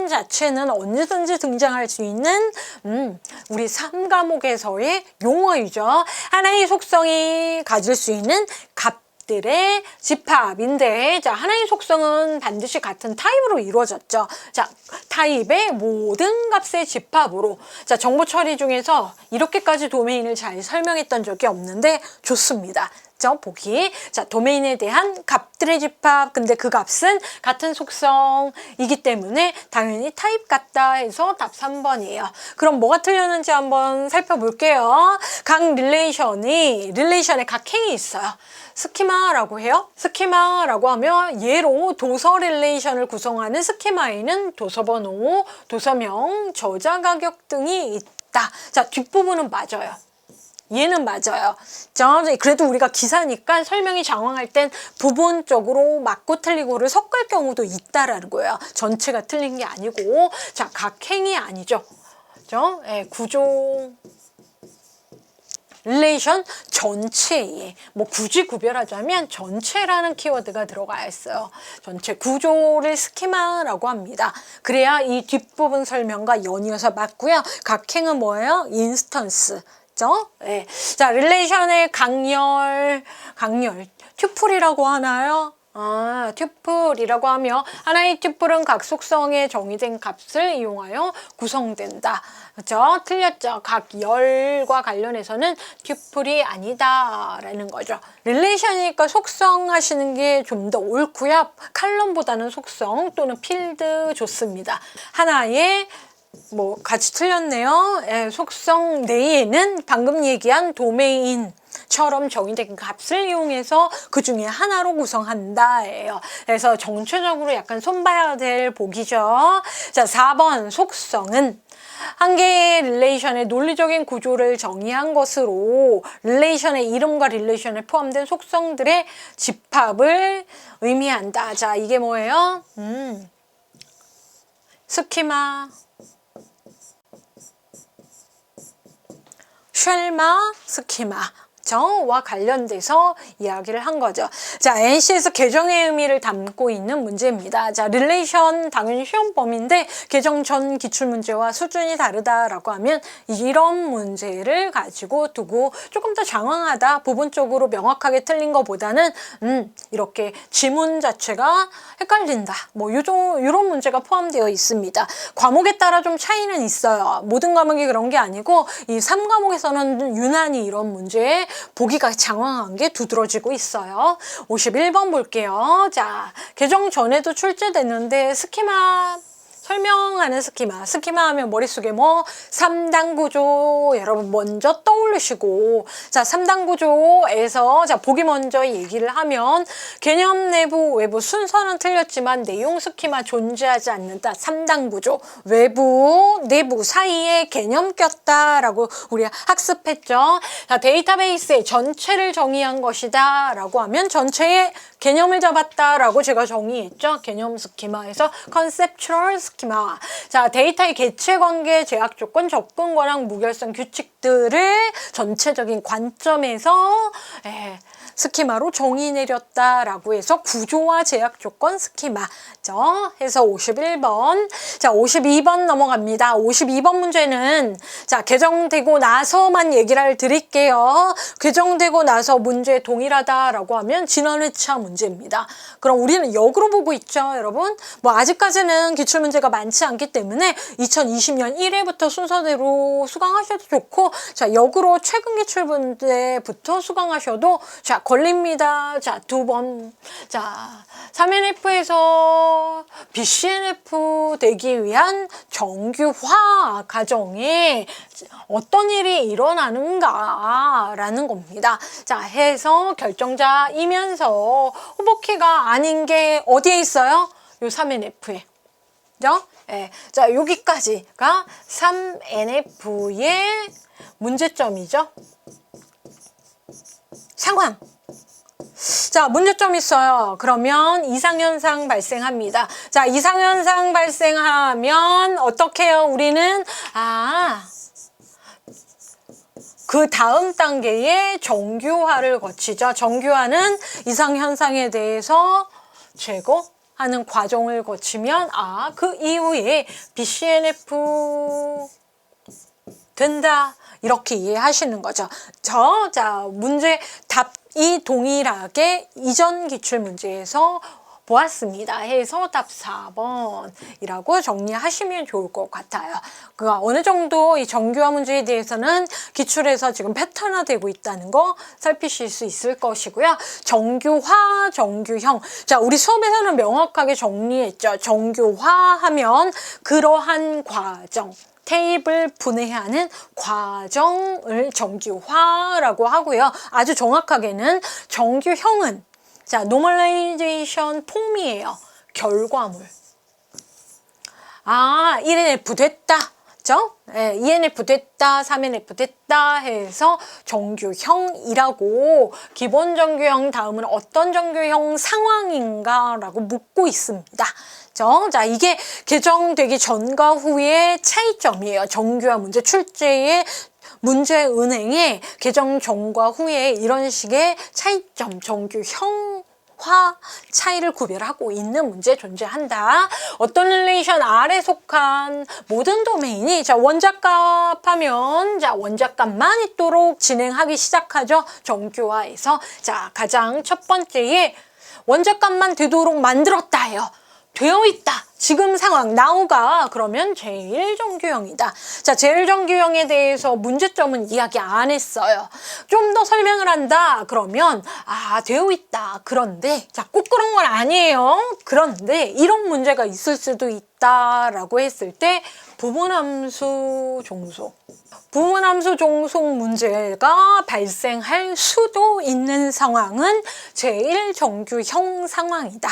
자체는 언제든지 등장할 수 있는 우리 3과목에서의 용어이죠. 하나의 속성이 가질 수 있는 값들의 집합인데, 자, 하나의 속성은 반드시 같은 타입으로 이루어졌죠. 자, 타입의 모든 값의 집합으로. 자, 정보 처리 중에서 이렇게까지 도메인을 잘 설명했던 적이 없는데 좋습니다. 보기. 자, 도메인에 대한 값들의 집합. 근데 그 값은 같은 속성이기 때문에 당연히 타입 같다 해서 답 3번이에요. 그럼 뭐가 틀렸는지 한번 살펴볼게요. 각 릴레이션에 각 행이 있어요. 스키마라고 해요. 스키마라고 하면 예로 도서 릴레이션을 구성하는 스키마에는 도서번호, 도서명, 저자 가격 등이 있다. 자, 뒷부분은 맞아요. 얘는 맞아요. 그래도 우리가 기사니까 설명이 장황할 땐 부분적으로 맞고 틀리고를 섞을 경우도 있다라는 거예요. 전체가 틀린 게 아니고. 자, 각 행이 아니죠. 구조 릴레이션 전체에 뭐 굳이 구별하자면 전체라는 키워드가 들어가 있어요. 전체 구조를 스키마라고 합니다. 그래야 이 뒷부분 설명과 연이어서 맞고요. 각 행은 뭐예요? 인스턴스. 네. 자, 릴레이션의 강렬, 튜플이라고 하나요? 튜플이라고 하며 하나의 튜플은 각 속성에 정의된 값을 이용하여 구성된다. 그렇죠? 틀렸죠? 각 열과 관련해서는 튜플이 아니다라는 거죠. 릴레이션이니까 속성 하시는 게 좀 더 옳고요. 칼럼보다는 속성 또는 필드 좋습니다. 하나의 같이 틀렸네요. 속성 내에는 방금 얘기한 도메인 이처럼 정의된 값을 이용해서 그 중에 하나로 구성한다예요. 그래서 전체적으로 약간 손봐야 될 보기죠. 자, 4번 속성은 한 개의 릴레이션의 논리적인 구조를 정의한 것으로 릴레이션의 이름과 릴레이션에 포함된 속성들의 집합을 의미한다. 자, 이게 뭐예요? 스키마, 쉘마, 스키마 와 관련돼서 이야기를 한 거죠. 자, NC에서 계정의 의미를 담고 있는 문제입니다. 자, 릴레이션 당연히 시험 범위인데 계정 전 기출문제와 수준이 다르다라고 하면 이런 문제를 가지고 두고 조금 더 장황하다, 부분적으로 명확하게 틀린 것보다는 이렇게 지문 자체가 헷갈린다. 뭐 이런 문제가 포함되어 있습니다. 과목에 따라 좀 차이는 있어요. 모든 과목이 그런 게 아니고 이 3과목에서는 유난히 이런 문제에 보기가 장황한 게 두드러지고 있어요. 51번 볼게요. 자, 개정 전에도 출제됐는데 스키마 설명하는 스키마 하면 머릿속에 뭐 3단 구조 여러분 먼저 떠올리시고, 자, 3단 구조에서 자, 보기 먼저 얘기를 하면 개념 내부 외부 순서는 틀렸지만 내용 스키마 존재하지 않는다. 3단 구조 외부 내부 사이에 개념 꼈다라고 우리 학습했죠. 자, 데이터베이스의 전체를 정의한 것이다 라고 하면 전체의 개념을 잡았다라고 제가 정의했죠. 개념 스키마에서 컨셉추럴 스키마. 자, 데이터의 개체 관계, 제약 조건, 접근 권한, 무결성 규칙들을 전체적인 관점에서 스키마로 정의 내렸다라고 해서 구조와 제약 조건 스키마죠. 해서 51번. 자, 52번 넘어갑니다. 52번 문제는 자, 개정되고 나서만 얘기를 드릴게요. 개정되고 나서 문제 동일하다라고 하면 지난 회차 문제입니다. 그럼 우리는 역으로 보고 있죠, 여러분. 뭐 아직까지는 기출문제가 많지 않기 때문에 2020년 1회부터 순서대로 수강하셔도 좋고, 자, 역으로 최근 기출문제부터 수강하셔도 자, 걸립니다. 자, 2번. 자, 3NF에서 BCNF 되기 위한 정규화 과정에 어떤 일이 일어나는가라는 겁니다. 자, 해서 결정자이면서 후보키가 아닌 게 어디에 있어요? 요 3NF에. 그죠? 예. 자, 여기까지가 3NF의 문제점이죠. 상황. 자, 문제점 있어요. 그러면 이상현상 발생합니다. 자, 이상현상 발생하면 어떻게 해요? 우리는 그 다음 단계의 정규화를 거치죠. 정규화는 이상현상에 대해서 제거하는 과정을 거치면 그 이후에 BCNF 된다. 이렇게 이해하시는 거죠. 자, 문제 답이 동일하게 이전 기출문제에서 보았습니다. 해서 답 4번이라고 정리하시면 좋을 것 같아요. 어느 정도 이 정규화 문제에 대해서는 기출에서 지금 패턴화되고 있다는 거 살피실 수 있을 것이고요. 정규화, 정규형. 자, 우리 수업에서는 명확하게 정리했죠. 정규화하면 그러한 과정. 테이블 분해하는 과정을 정규화라고 하고요. 아주 정확하게는 정규형은 자, 노멀라이제이션 폼이에요. 결과물. ENF 됐다. 그죠? ENF 됐다, 3NF 됐다 해서 정규형이라고, 기본 정규형 다음은 어떤 정규형 상황인가 라고 묻고 있습니다. 자, 이게 개정되기 전과 후의 차이점이에요. 정규화 문제 출제의 문제 은행의 개정 전과 후에 이런 식의 차이점, 정규형화 차이를 구별하고 있는 문제 존재한다. 어떤 릴레이션 R에 속한 모든 도메인이 자, 원자값 하면 자, 원자값만 있도록 진행하기 시작하죠. 정규화에서. 자, 가장 첫 번째에 원자값만 되도록 만들었다예요. 되어 있다. 지금 상황 now가 그러면 제일 정규형이다. 자, 제일 정규형에 대해서 문제점은 이야기 안 했어요. 좀 더 설명을 한다. 그러면 되어 있다. 그런데 자, 꼭 그런 건 아니에요. 그런데 이런 문제가 있을 수도 있다라고 했을 때 부분함수 종속. 부분함수 종속 문제가 발생할 수도 있는 상황은 제1정규형 상황이다.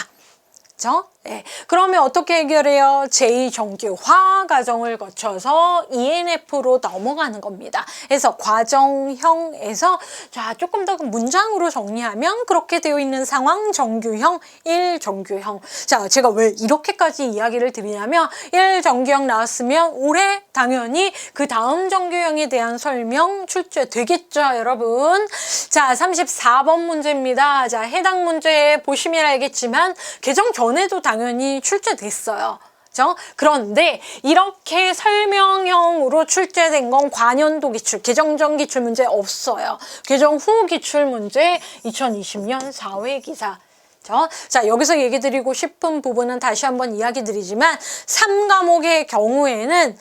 그렇죠? 네. 그러면 어떻게 해결해요? 제2정규화 과정을 거쳐서 ENF로 넘어가는 겁니다. 그래서 과정형에서 자 조금 더 문장으로 정리하면 그렇게 되어 있는 상황 정규형, 1정규형. 자 제가 왜 이렇게까지 이야기를 드리냐면 1정규형 나왔으면 올해 당연히 그 다음 정규형에 대한 설명 출제되겠죠, 여러분. 자 34번 문제입니다. 자 해당 문제 보시면 알겠지만 개정 전에도 당연히 출제됐어요. 그렇죠? 그런데 이렇게 설명형으로 출제된 건 과년도 기출, 개정 전 기출 문제 없어요. 개정 후 기출 문제 2020년 4회 기사. 자 여기서 얘기 드리고 싶은 부분은 다시 한번 이야기 드리지만 3과목의 경우에는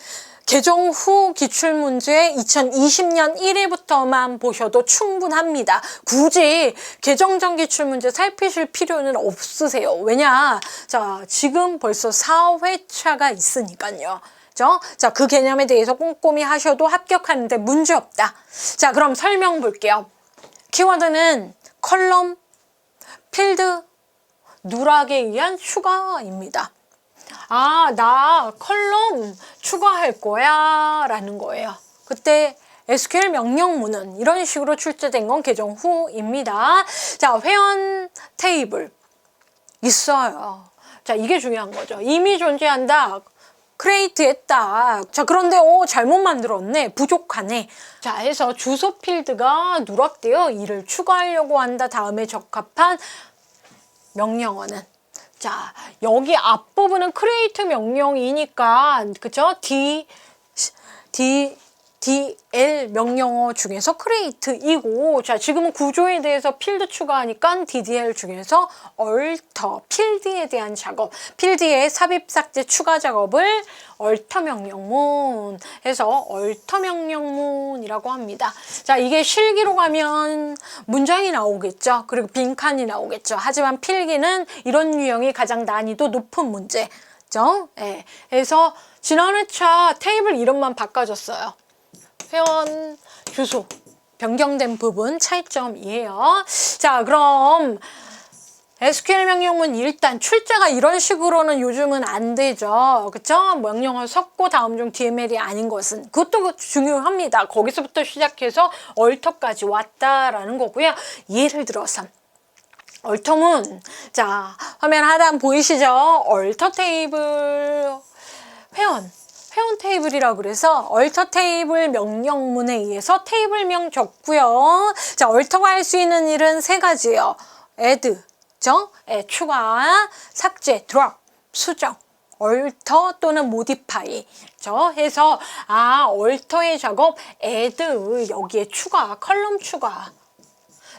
개정 후 기출문제 2020년 1회부터만 보셔도 충분합니다. 굳이 개정 전 기출문제 살피실 필요는 없으세요. 왜냐? 자, 지금 벌써 4회차가 있으니까요. 자, 그 개념에 대해서 꼼꼼히 하셔도 합격하는데 문제 없다. 자, 그럼 설명 볼게요. 키워드는 컬럼, 필드, 누락에 의한 추가입니다. 아, 나 컬럼 추가할 거야 라는 거예요. 그때 SQL 명령문은 이런 식으로 출제된 건 개정 후입니다. 자, 회원 테이블 있어요. 자, 이게 중요한 거죠. 이미 존재한다. 크리에이트 했다. 자, 그런데 잘못 만들었네. 부족하네. 자, 해서 주소 필드가 누락되어 이를 추가하려고 한다. 다음에 적합한 명령어는 자, 여기 앞부분은 create 명령이니까, 그쵸? DL 명령어 중에서 create이고, 자, 지금은 구조에 대해서 필드 추가하니까 DDL 중에서 alter, 필드에 대한 작업, 필드의 삽입 삭제 추가 작업을 alter 명령문 해서 alter 명령문이라고 합니다. 자, 이게 실기로 가면 문장이 나오겠죠. 그리고 빈칸이 나오겠죠. 하지만 필기는 이런 유형이 가장 난이도 높은 문제죠. 네. 그래서 지난 회차 테이블 이름만 바꿔줬어요. 회원 주소 변경된 부분 차이점이에요. 자, 그럼 SQL 명령문 일단 출제가 이런 식으로는 요즘은 안 되죠. 그쵸? 명령어 섞고 다음 중 DML이 아닌 것은 그것도 중요합니다. 거기서부터 시작해서 얼터까지 왔다라는 거고요. 예를 들어서 얼터문 자 화면 하단 보이시죠? 얼터 테이블 회원 테이블이라고 그래서 얼터 테이블 명령문에 의해서 테이블명 적고요. 자, 얼터가 할 수 있는 일은 세 가지예요. add, 추가, 삭제, drop, 수정, 얼터 또는 modify. 해서 얼터의 작업, add 여기에 추가, 컬럼 추가.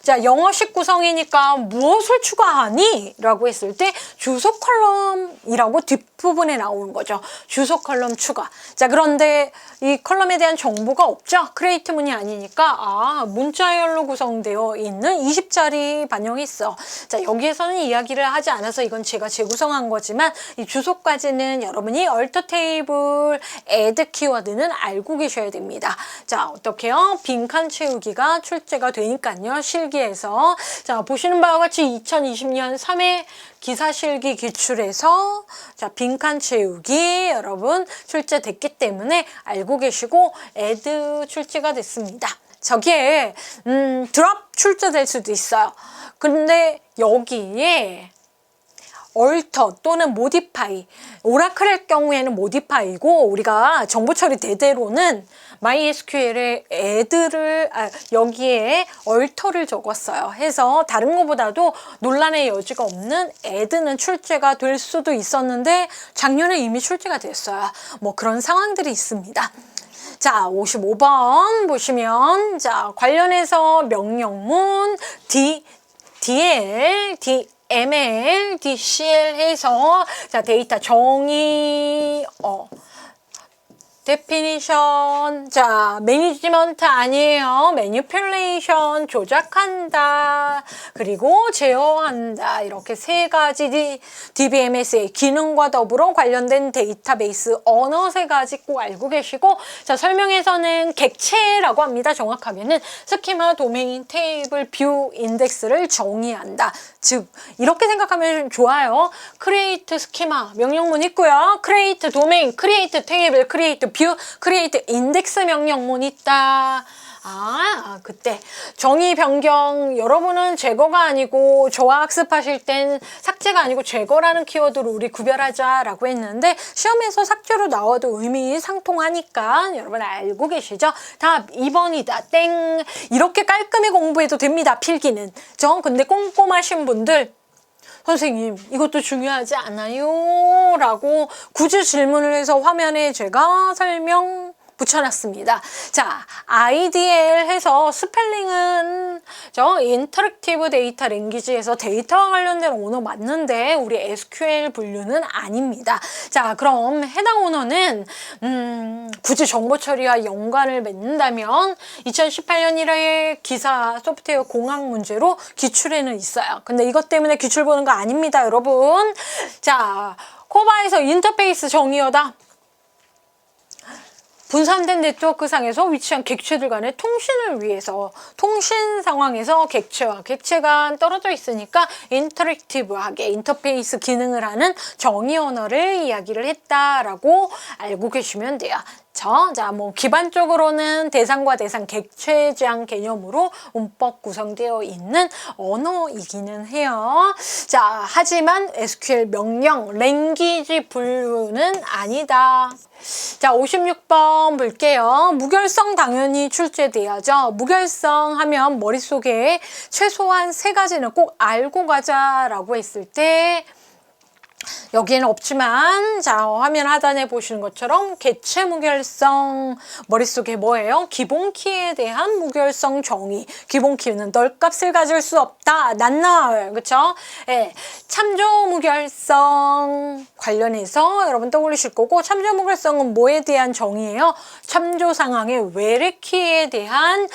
자, 영어식 구성이니까 무엇을 추가하니? 라고 했을 때 주소 컬럼이라고 뒷부분에 나오는 거죠. 주소 컬럼 추가. 자, 그런데 이 컬럼에 대한 정보가 없죠. 크리에이트 문이 아니니까 문자열로 구성되어 있는 20자리 반영했어. 자, 여기에서는 이야기를 하지 않아서 이건 제가 재구성한 거지만 이 주소까지는 여러분이 얼터 테이블 add 키워드는 알고 계셔야 됩니다. 자, 어떻게요? 빈칸 채우기가 출제가 되니까요. 실기에서 자, 보시는 바와 같이 2020년 3회 기사실기 기출에서 자, 빈칸 채우기 여러분 출제됐기 때문에 알고 계시고 add 출제가 됐습니다. 저기에 drop 출제될 수도 있어요. 근데 여기에 alter 또는 modify 오라클의 경우에는 modify이고 우리가 정보 처리 대대로는 MySQL에 add를 여기에 alter를 적었어요. 해서 다른 것보다도 논란의 여지가 없는 add는 출제가 될 수도 있었는데 작년에 이미 출제가 됐어요. 뭐 그런 상황들이 있습니다. 자, 55번 보시면 자, 관련해서 명령문 DL, DML, DCL 해서 자, 데이터 정의 데피니션. 자, 매니지먼트 아니에요. 매니플레이션, 조작한다. 그리고 제어한다. 이렇게 세 가지 DBMS의 기능과 더불어 관련된 데이터베이스 언어 세 가지 꼭 알고 계시고, 자, 설명에서는 객체라고 합니다. 정확하게는 스키마, 도메인, 테이블, 뷰, 인덱스를 정의한다. 즉, 이렇게 생각하면 좋아요. create 스키마 명령문 있고요. create 도메인, create 테이블, create 뷰, create 인덱스 명령문 있다. 그때 정의 변경, 여러분은 제거가 아니고 저와 학습하실 땐 삭제가 아니고 제거라는 키워드로 우리 구별하자라고 했는데 시험에서 삭제로 나와도 의미 상통하니까 여러분 알고 계시죠? 답 2번이다. 땡. 이렇게 깔끔히 공부해도 됩니다. 필기는. 근데 꼼꼼하신 분들 선생님 이것도 중요하지 않아요? 라고 굳이 질문을 해서 화면에 제가 설명 붙여놨습니다. 자, IDL 해서 스펠링은 인터랙티브 데이터 랭귀지에서 데이터와 관련된 언어 맞는데 우리 SQL 분류는 아닙니다. 자, 그럼 해당 언어는 굳이 정보 처리와 연관을 맺는다면 2018년 1회 기사 소프트웨어 공학 문제로 기출에는 있어요. 근데 이것 때문에 기출 보는 거 아닙니다, 여러분. 자, 코바에서 인터페이스 정의어다. 분산된 네트워크상에서 위치한 객체들 간의 통신을 위해서 통신 상황에서 객체와 객체 간 떨어져 있으니까 인터랙티브하게 인터페이스 기능을 하는 정의 언어를 이야기를 했다라고 알고 계시면 돼요. 자, 기반적으로는 대상과 대상 객체 지향 개념으로 문법 구성되어 있는 언어이기는 해요. 자, 하지만 SQL 명령, 랭귀지 분류는 아니다. 자, 56번 볼게요. 무결성 당연히 출제돼야죠. 무결성 하면 머릿속에 최소한 세 가지는 꼭 알고 가자라고 했을 때 여기에는 없지만 자, 화면 하단에 보시는 것처럼 개체 무결성 머릿속에 뭐예요? 기본키에 대한 무결성 정의. 기본키는 널 값을 가질 수 없다. 낱날. 그쵸? 예. 참조 무결성 관련해서 여러분 떠올리실 거고 참조 무결성은 뭐에 대한 정의예요? 참조 상황의 외래키에 대한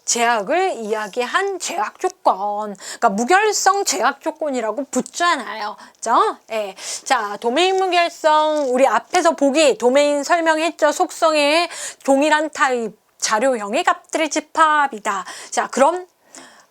제약을 이야기한 제약 조건. 그러니까 무결성 제약 조건이라고 붙잖아요. 그죠? 예. 자, 도메인 무결성. 우리 앞에서 보기 도메인 설명했죠. 속성의 동일한 타입 자료형의 값들의 집합이다. 자, 그럼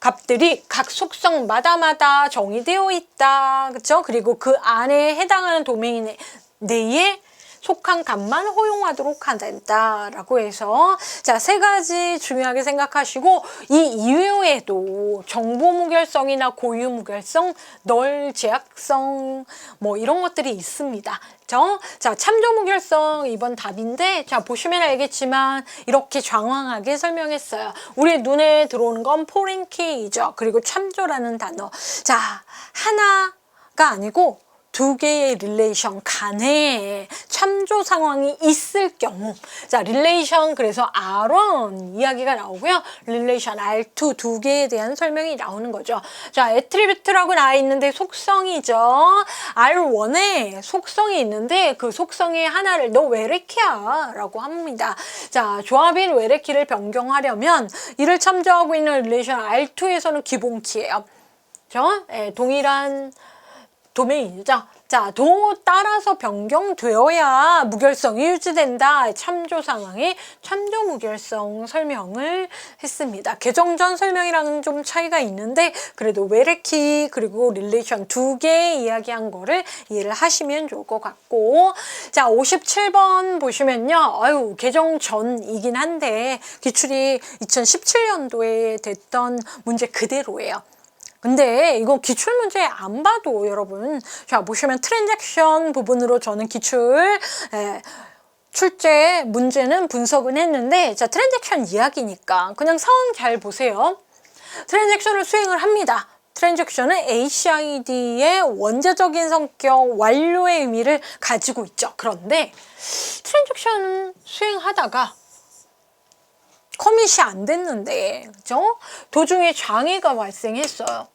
값들이 각 속성마다 정의되어 있다. 그쵸? 그리고 그 안에 해당하는 도메인 내에 속한 값만 허용하도록 한다라고 해서 자, 세 가지 중요하게 생각하시고 이 이외에도 정보 무결성이나 고유 무결성, 널 제약성 이런 것들이 있습니다. 자, 참조 무결성 이번 답인데 자, 보시면 알겠지만 이렇게 장황하게 설명했어요. 우리 눈에 들어오는 건 포린 키이죠. 그리고 참조라는 단어. 자, 하나가 아니고 두 개의 릴레이션 간에 참조 상황이 있을 경우 자, 릴레이션 그래서 R1 이야기가 나오고요. 릴레이션 R2 두 개에 대한 설명이 나오는 거죠. 자, 애트리뷰트라고 나와 있는데 속성이죠. R1에 속성이 있는데 그 속성의 하나를 너 외래키야 라고 합니다. 자, 조합인 외래키를 변경하려면 이를 참조하고 있는 릴레이션 R2에서는 기본키예요. 그렇죠? 예, 동일한 도메인이죠. 자, 따라서 변경되어야 무결성이 유지된다. 참조 상황에 참조 무결성 설명을 했습니다. 개정 전 설명이랑은 좀 차이가 있는데 그래도 외래키 그리고 릴레이션 두 개 이야기한 거를 이해를 하시면 좋을 것 같고 자, 57번 보시면요. 개정 전이긴 한데 기출이 2017년도에 됐던 문제 그대로예요. 근데 이거 기출문제 안 봐도 여러분 자, 보시면 트랜잭션 부분으로 저는 출제 문제는 분석은 했는데 자, 트랜잭션 이야기니까 그냥 상황 잘 보세요. 트랜잭션을 수행을 합니다. 트랜잭션은 HID의 원자적인 성격, 완료의 의미를 가지고 있죠. 그런데 트랜잭션 수행하다가 커밋이 안 됐는데, 그죠? 도중에 장애가 발생했어요.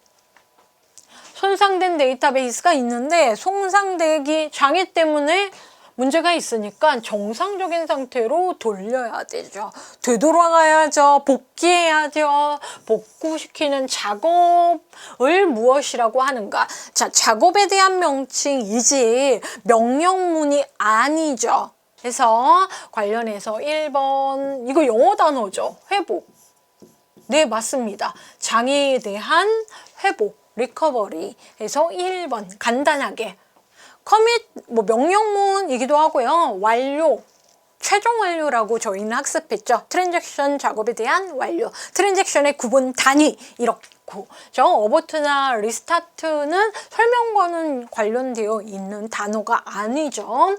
손상된 데이터베이스가 있는데, 손상되기 장애 때문에 문제가 있으니까 정상적인 상태로 돌려야 되죠. 되돌아가야죠. 복귀해야죠. 복구시키는 작업을 무엇이라고 하는가? 자, 작업에 대한 명칭이지 명령문이 아니죠. 그래서 관련해서 1번, 이거 영어 단어죠. 회복. 네, 맞습니다. 장애에 대한 회복, 리커버리. 해서 1번, 간단하게. 커밋, 뭐 명령문이기도 하고요. 완료, 최종 완료라고 저희는 학습했죠. 트랜잭션 작업에 대한 완료. 트랜잭션의 구분 단위, 이렇게. 어버트나 리스타트는 설명과는 관련되어 있는 단어가 아니죠.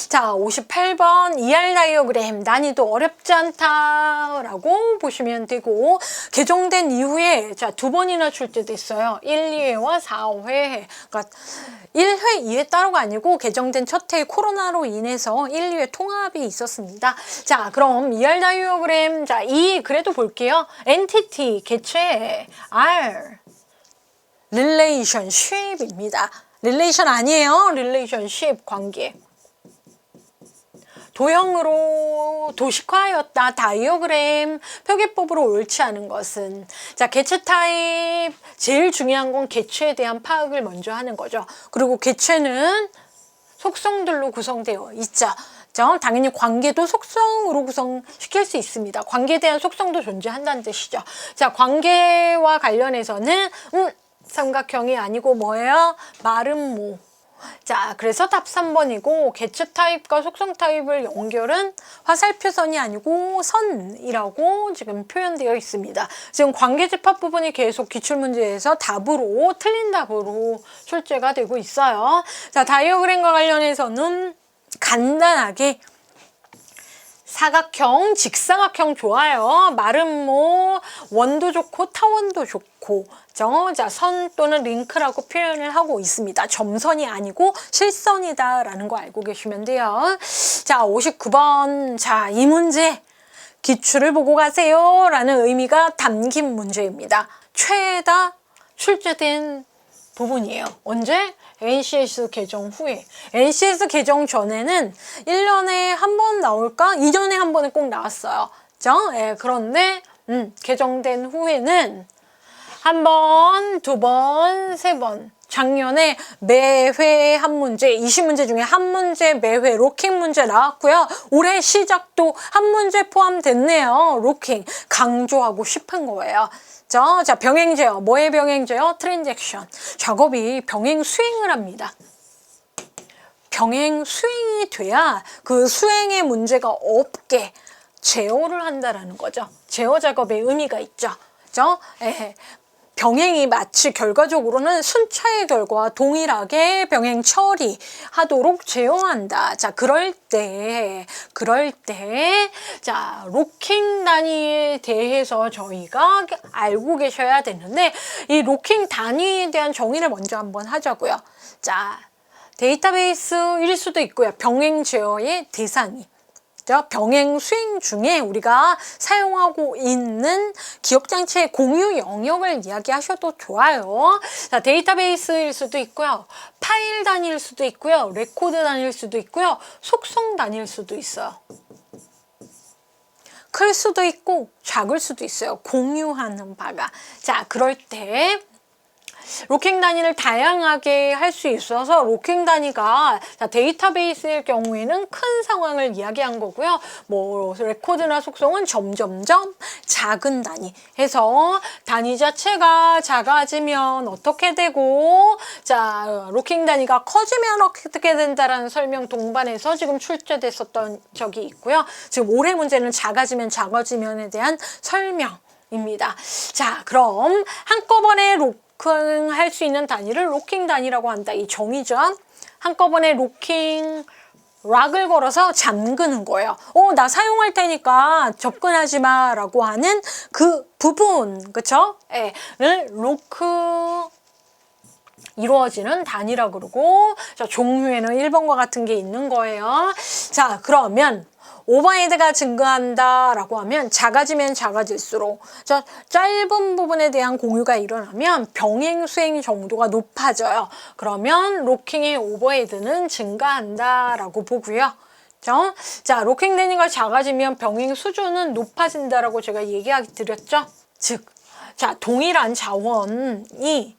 자, 58번 ER 다이어그램 난이도 어렵지 않다라고 보시면 되고, 개정된 이후에 자, 2번이나 출제됐어요. 1, 2회와 4회. 그러니까 1회, 2회 따로가 아니고 개정된 첫 해 코로나로 인해서 1, 2회 통합이 있었습니다. 자, 그럼 ER 다이어그램, 자, 그래도 볼게요. 엔티티, 개체, R, relationship입니다. relation 아니에요. relationship, 관계. 도형으로 도식화하였다. 다이어그램, 표기법으로 옳지 않은 것은. 자, 개체 타입, 제일 중요한 건 개체에 대한 파악을 먼저 하는 거죠. 그리고 개체는 속성들로 구성되어 있죠. 당연히 관계도 속성으로 구성시킬 수 있습니다. 관계에 대한 속성도 존재한다는 뜻이죠. 자, 관계와 관련해서는 삼각형이 아니고 뭐예요? 마름모. 자, 그래서 답 3번이고, 개체 타입과 속성 타입을 연결은 화살표선이 아니고 선이라고 지금 표현되어 있습니다. 지금 관계집합 부분이 계속 기출문제에서 답으로, 틀린 답으로 출제가 되고 있어요. 자, 다이어그램과 관련해서는 간단하게 사각형, 직사각형 좋아요. 마름모, 원도 좋고 타원도 좋고. 자, 선 또는 링크라고 표현을 하고 있습니다. 점선이 아니고 실선이다라는 거 알고 계시면 돼요. 자, 59번. 자, 이 문제 기출을 보고 가세요 라는 의미가 담긴 문제입니다. 최다 출제된 부분이에요. 언제? NCS 개정 후에. NCS 개정 전에는 1년에 한 번 나올까? 2년에 한 번은 꼭 나왔어요. 그런데 개정된 후에는 한 번, 두 번, 세 번. 작년에 매회 한 문제, 20문제 중에 한 문제 매회 로킹 문제 나왔고요. 올해 시작도 한 문제 포함됐네요. 로킹. 강조하고 싶은 거예요. 자, 병행 제어. 뭐의 병행 제어? 트랜잭션. 작업이 병행 수행을 합니다. 병행 수행이 돼야 그 수행에 문제가 없게 제어를 한다라는 거죠. 제어 작업의 의미가 있죠. 병행이 마치 결과적으로는 순차의 결과와 동일하게 병행 처리하도록 제어한다. 자, 그럴 때, 자, 로킹 단위에 대해서 저희가 알고 계셔야 되는데, 이 로킹 단위에 대한 정의를 먼저 한번 하자고요. 자, 데이터베이스일 수도 있고요. 병행 제어의 대상이. 병행 수행 중에 우리가 사용하고 있는 기억장치의 공유 영역을 이야기하셔도 좋아요. 자, 데이터베이스일 수도 있고요. 파일 단위일 수도 있고요. 레코드 단위일 수도 있고요. 속성 단위일 수도 있어요. 클 수도 있고 작을 수도 있어요. 공유하는 바가. 자, 그럴 때 로킹 단위를 다양하게 할 수 있어서 로킹 단위가 데이터베이스일 경우에는 큰 상황을 이야기한 거고요. 뭐 레코드나 속성은 점점점 작은 단위 해서 단위 자체가 작아지면 어떻게 되고, 자, 로킹 단위가 커지면 어떻게 된다라는 설명 동반해서 지금 출제됐었던 적이 있고요. 지금 올해 문제는 작아지면 작아지면에 대한 설명입니다. 자, 그럼 한꺼번에 할 수 있는 단위를 로킹 단위라고 한다. 이 정의죠. 한꺼번에 로킹 락을 걸어서 잠그는 거예요. 나 사용할 테니까 접근하지 마 라고 하는 그 부분, 그쵸? 를 로크 이루어지는 단위라고 그러고, 자, 종류에는 1번과 같은 게 있는 거예요. 자, 그러면 오버헤드가 증가한다라고 하면 작아지면 작아질수록 저 짧은 부분에 대한 공유가 일어나면 병행 수행 정도가 높아져요. 그러면 로킹의 오버헤드는 증가한다라고 보고요. 자, 로킹 데니가 작아지면 병행 수준은 높아진다라고 제가 얘기하기 드렸죠. 즉, 자, 동일한 자원이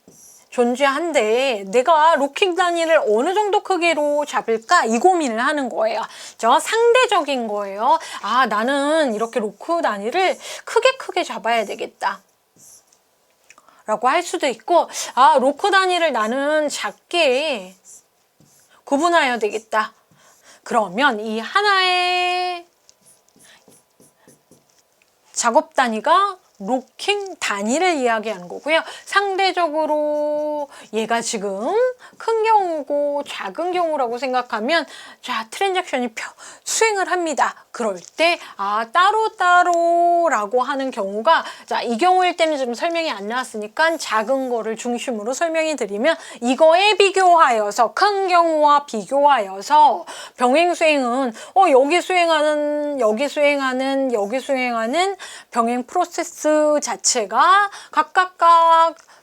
존재한데 내가 로킹 단위를 어느 정도 크기로 잡을까 이 고민을 하는 거예요. 상대적인 거예요. 아, 나는 이렇게 로크 단위를 크게 잡아야 되겠다 라고 할 수도 있고, 아, 로크 단위를 나는 작게 구분해야 되겠다. 그러면 이 하나의 작업 단위가 로킹 단위를 이야기하는 거고요. 상대적으로 얘가 지금 큰 경우고 작은 경우라고 생각하면 자, 트랜잭션이 수행을 합니다. 그럴 때 따로라고 하는 경우가 자, 이 경우일 때는 지금 설명이 안 나왔으니까 작은 거를 중심으로 설명해 드리면 이거에 비교하여서 큰 경우와 비교하여서 병행 수행은 여기 수행하는 병행 프로세스 자체가 각각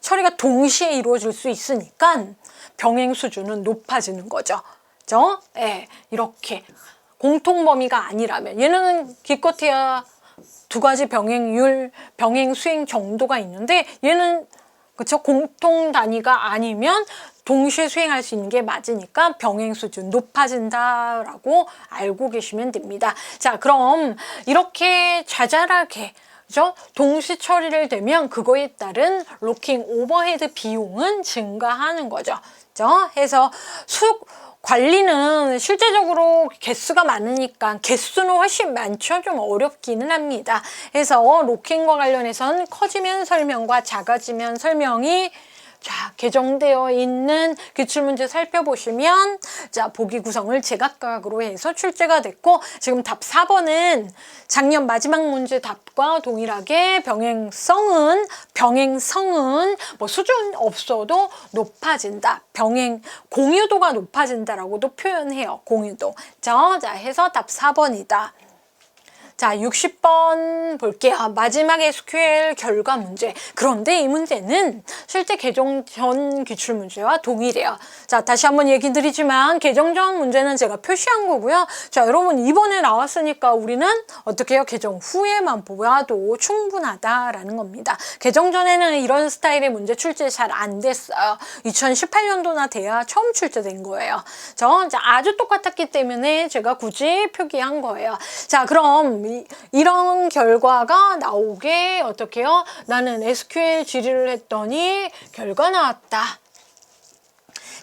처리가 동시에 이루어질 수 있으니까 병행 수준은 높아지는 거죠. 예, 이렇게 공통 범위가 아니라면 얘는 기껏해야 두 가지 병행 수행 정도가 있는데 얘는 그쵸? 공통 단위가 아니면 동시에 수행할 수 있는 게 맞으니까 병행 수준 높아진다라고 알고 계시면 됩니다. 자, 그럼 이렇게 자잘하게 동시 처리를 되면 그거에 따른 로킹 오버헤드 비용은 증가하는 거죠. 해서 관리는 실제적으로 개수가 많으니까 개수는 훨씬 많죠. 좀 어렵기는 합니다. 해서 로킹과 관련해서는 커지면 설명과 작아지면 설명이 자, 개정되어 있는 기출문제 살펴보시면 자, 보기 구성을 제각각으로 해서 출제가 됐고 지금 답 4번은 작년 마지막 문제 답과 동일하게 병행성은 뭐 수준 없어도 높아진다. 공유도가 높아진다라고도 표현해요. 공유도. 자, 해서 답 4번이다. 자, 60번 볼게요. 마지막 SQL 결과 문제. 그런데 이 문제는 실제 개정 전 기출문제와 동일해요. 자, 다시 한번 얘기 드리지만 개정 전 문제는 제가 표시한 거고요. 자, 여러분 이번에 나왔으니까 우리는 어떻게 해요? 개정 후에만 보아도 충분하다라는 겁니다. 개정 전에는 이런 스타일의 문제 출제 잘 안 됐어요. 2018년도나 돼야 처음 출제된 거예요. 자, 아주 똑같았기 때문에 제가 굳이 표기한 거예요. 자, 그럼 이런 결과가 나오게 어떻게 해요? 나는 SQL 질의를 했더니 결과 나왔다.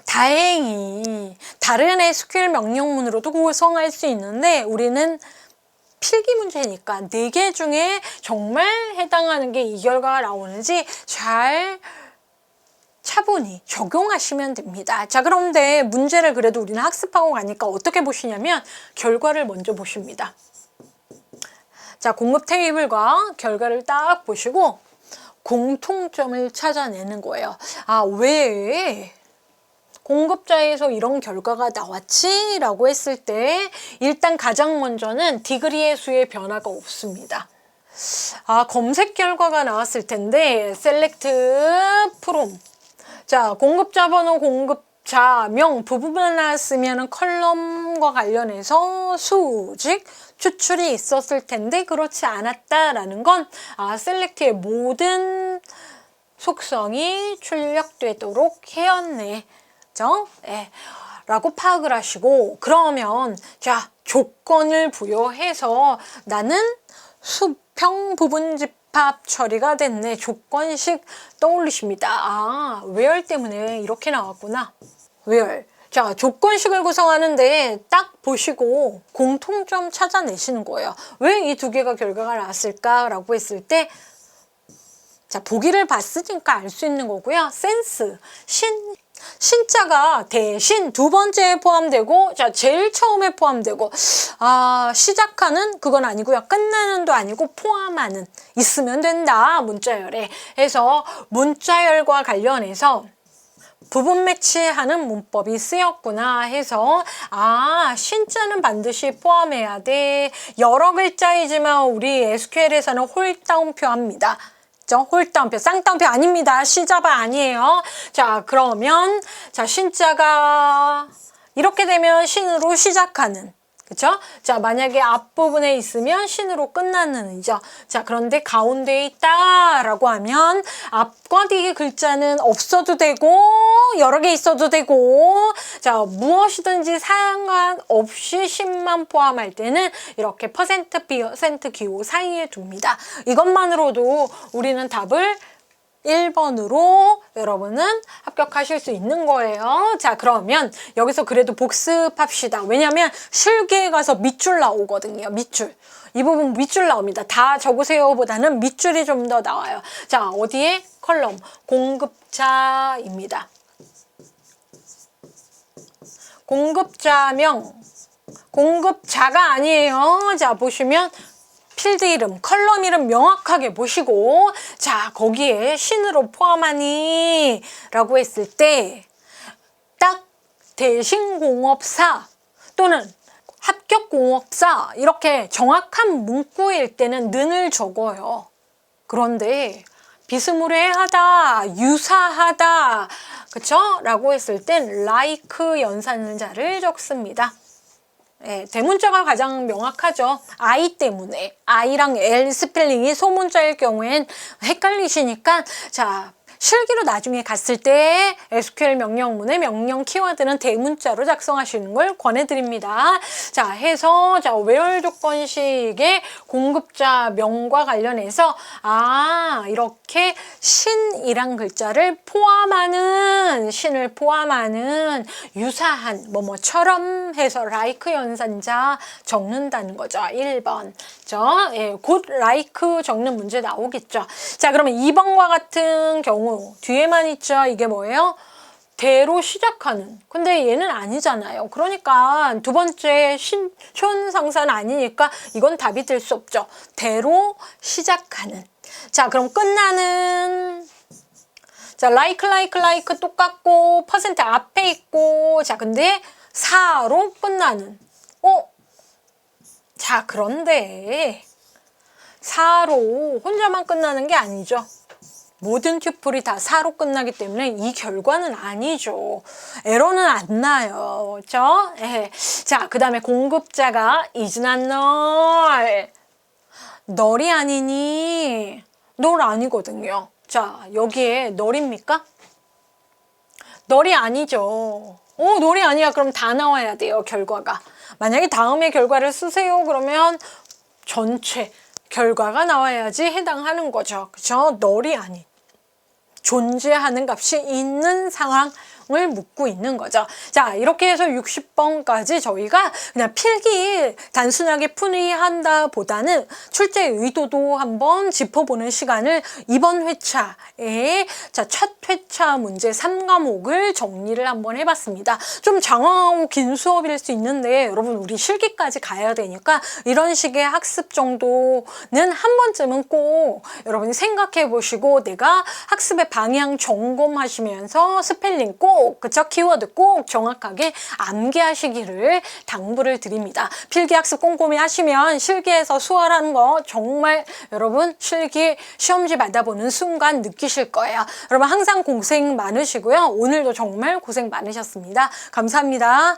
다행히 다른 SQL 명령문으로도 구성할 수 있는데 우리는 필기 문제니까 4개 중에 정말 해당하는 게 이 결과가 나오는지 잘 차분히 적용하시면 됩니다. 자, 그런데 문제를 그래도 우리는 학습하고 가니까 어떻게 보시냐면 결과를 먼저 보십니다. 자, 공급 테이블과 결과를 딱 보시고 공통점을 찾아내는 거예요. 아, 왜 공급자에서 이런 결과가 나왔지? 라고 했을 때 일단 가장 먼저는 디그리의 수의 변화가 없습니다. 아, 검색 결과가 나왔을 텐데 select from 자, 공급자 번호, 공급자명 부분만 나왔으면 컬럼과 관련해서 수직 추출이 있었을 텐데 그렇지 않았다라는 건 셀렉트의 모든 속성이 출력되도록 해였네. 라고 파악을 하시고 그러면 자, 조건을 부여해서 나는 수평 부분 집합 처리가 됐네. 조건식 떠올리십니다. 아, where 때문에 이렇게 나왔구나. where. 자, 조건식을 구성하는데 딱 보시고 공통점 찾아내시는 거예요. 왜 이 두 개가 결과가 나왔을까라고 했을 때 자, 보기를 봤으니까 알 수 있는 거고요. 센스, 신자가 대신 두 번째에 포함되고 자, 제일 처음에 포함되고 시작하는 그건 아니고요. 끝나는도 아니고 포함하는 있으면 된다. 문자열에 해서 문자열과 관련해서 부분 매치하는 문법이 쓰였구나 해서 신자는 반드시 포함해야 돼. 여러 글자이지만 우리 SQL에서는 홀다운표 합니다. 홀다운표, 쌍따옴표 아닙니다. 시자바 아니에요. 자, 그러면 신자가 이렇게 되면 신으로 시작하는, 그쵸? 자, 만약에 앞부분에 있으면 신으로 끝나는 이죠. 자, 그런데 가운데에 있다라고 하면 앞과 뒤의 글자는 없어도 되고 여러 개 있어도 되고, 자, 무엇이든지 상관없이 신만 포함할 때는 이렇게 %% 기호 사이에 둡니다. 이것만으로도 우리는 답을 1번으로 여러분은 합격하실 수 있는 거예요. 자, 그러면 여기서 그래도 복습합시다. 왜냐면 실기에 가서 밑줄 나오거든요. 밑줄. 이 부분 밑줄 나옵니다. 다 적으세요 보다는 밑줄이 좀 더 나와요. 자, 어디에? 컬럼. 공급자입니다. 공급자명. 공급자가 아니에요. 자, 보시면 필드 이름, 컬럼 이름 명확하게 보시고, 자, 거기에 신으로 포함하니 라고 했을 때 딱 대신공업사 또는 합격공업사 이렇게 정확한 문구일 때는 는을 적어요. 그런데 비스무리하다, 유사하다, 그쵸? 라고 했을 땐 like 연산자를 적습니다. 네, 대문자가 가장 명확하죠. I 때문에. I랑 L 스펠링이 소문자일 경우엔 헷갈리시니까, 자, 실기로 나중에 갔을 때 SQL 명령문의 명령 키워드는 대문자로 작성하시는 걸 권해드립니다. 자, 해서 where 조건식의 공급자 명과 관련해서 이렇게 신이란 글자를 포함하는, 신을 포함하는 유사한 뭐뭐처럼 해서 like 연산자 적는다는 거죠. 1번. 곧 like 적는 문제 나오겠죠. 자, 그러면 2번과 같은 경우 뒤에만 있죠. 이게 뭐예요? 대로 시작하는. 근데 얘는 아니잖아요. 그러니까 두 번째 시온상사는 아니니까 이건 답이 될 수 없죠. 대로 시작하는. 자, 그럼 끝나는. 자, like 똑같고 퍼센트 앞에 있고, 자, 근데 4로 끝나는. 자, 그런데 4로 혼자만 끝나는 게 아니죠. 모든 튜플이 다 4로 끝나기 때문에 이 결과는 아니죠. 에러는 안 나요. 그렇죠? 자, 그 다음에 공급자가 is not null. 널이 아니니? 널 아니거든요. 자, 여기에 널입니까? 널이 아니죠. 널이 아니야. 그럼 다 나와야 돼요, 결과가. 만약에 다음에 결과를 쓰세요. 그러면 전체 결과가 나와야지 해당하는 거죠. 그쵸? 널이 아닌. 존재하는 값이 있는 상황을 묻고 있는 거죠. 자, 이렇게 해서 60번까지 저희가 그냥 필기 단순하게 풀이한다 보다는 출제 의도도 한번 짚어보는 시간을 이번 회차에 첫 회차 문제 3과목을 정리를 한번 해봤습니다. 좀 장황하고 긴 수업일 수 있는데 여러분 우리 실기까지 가야 되니까 이런 식의 학습 정도는 한 번쯤은 꼭 여러분이 생각해 보시고 내가 학습의 방향 점검하시면서 스펠링 꼭, 그쵸? 키워드 꼭 정확하게 암기하시기를 당부를 드립니다. 필기학습 꼼꼼히 하시면 실기에서 수월한 거 정말 여러분 실기 시험지 받아보는 순간 느끼실 거예요. 여러분 항상 고생 많으시고요. 오늘도 정말 고생 많으셨습니다. 감사합니다.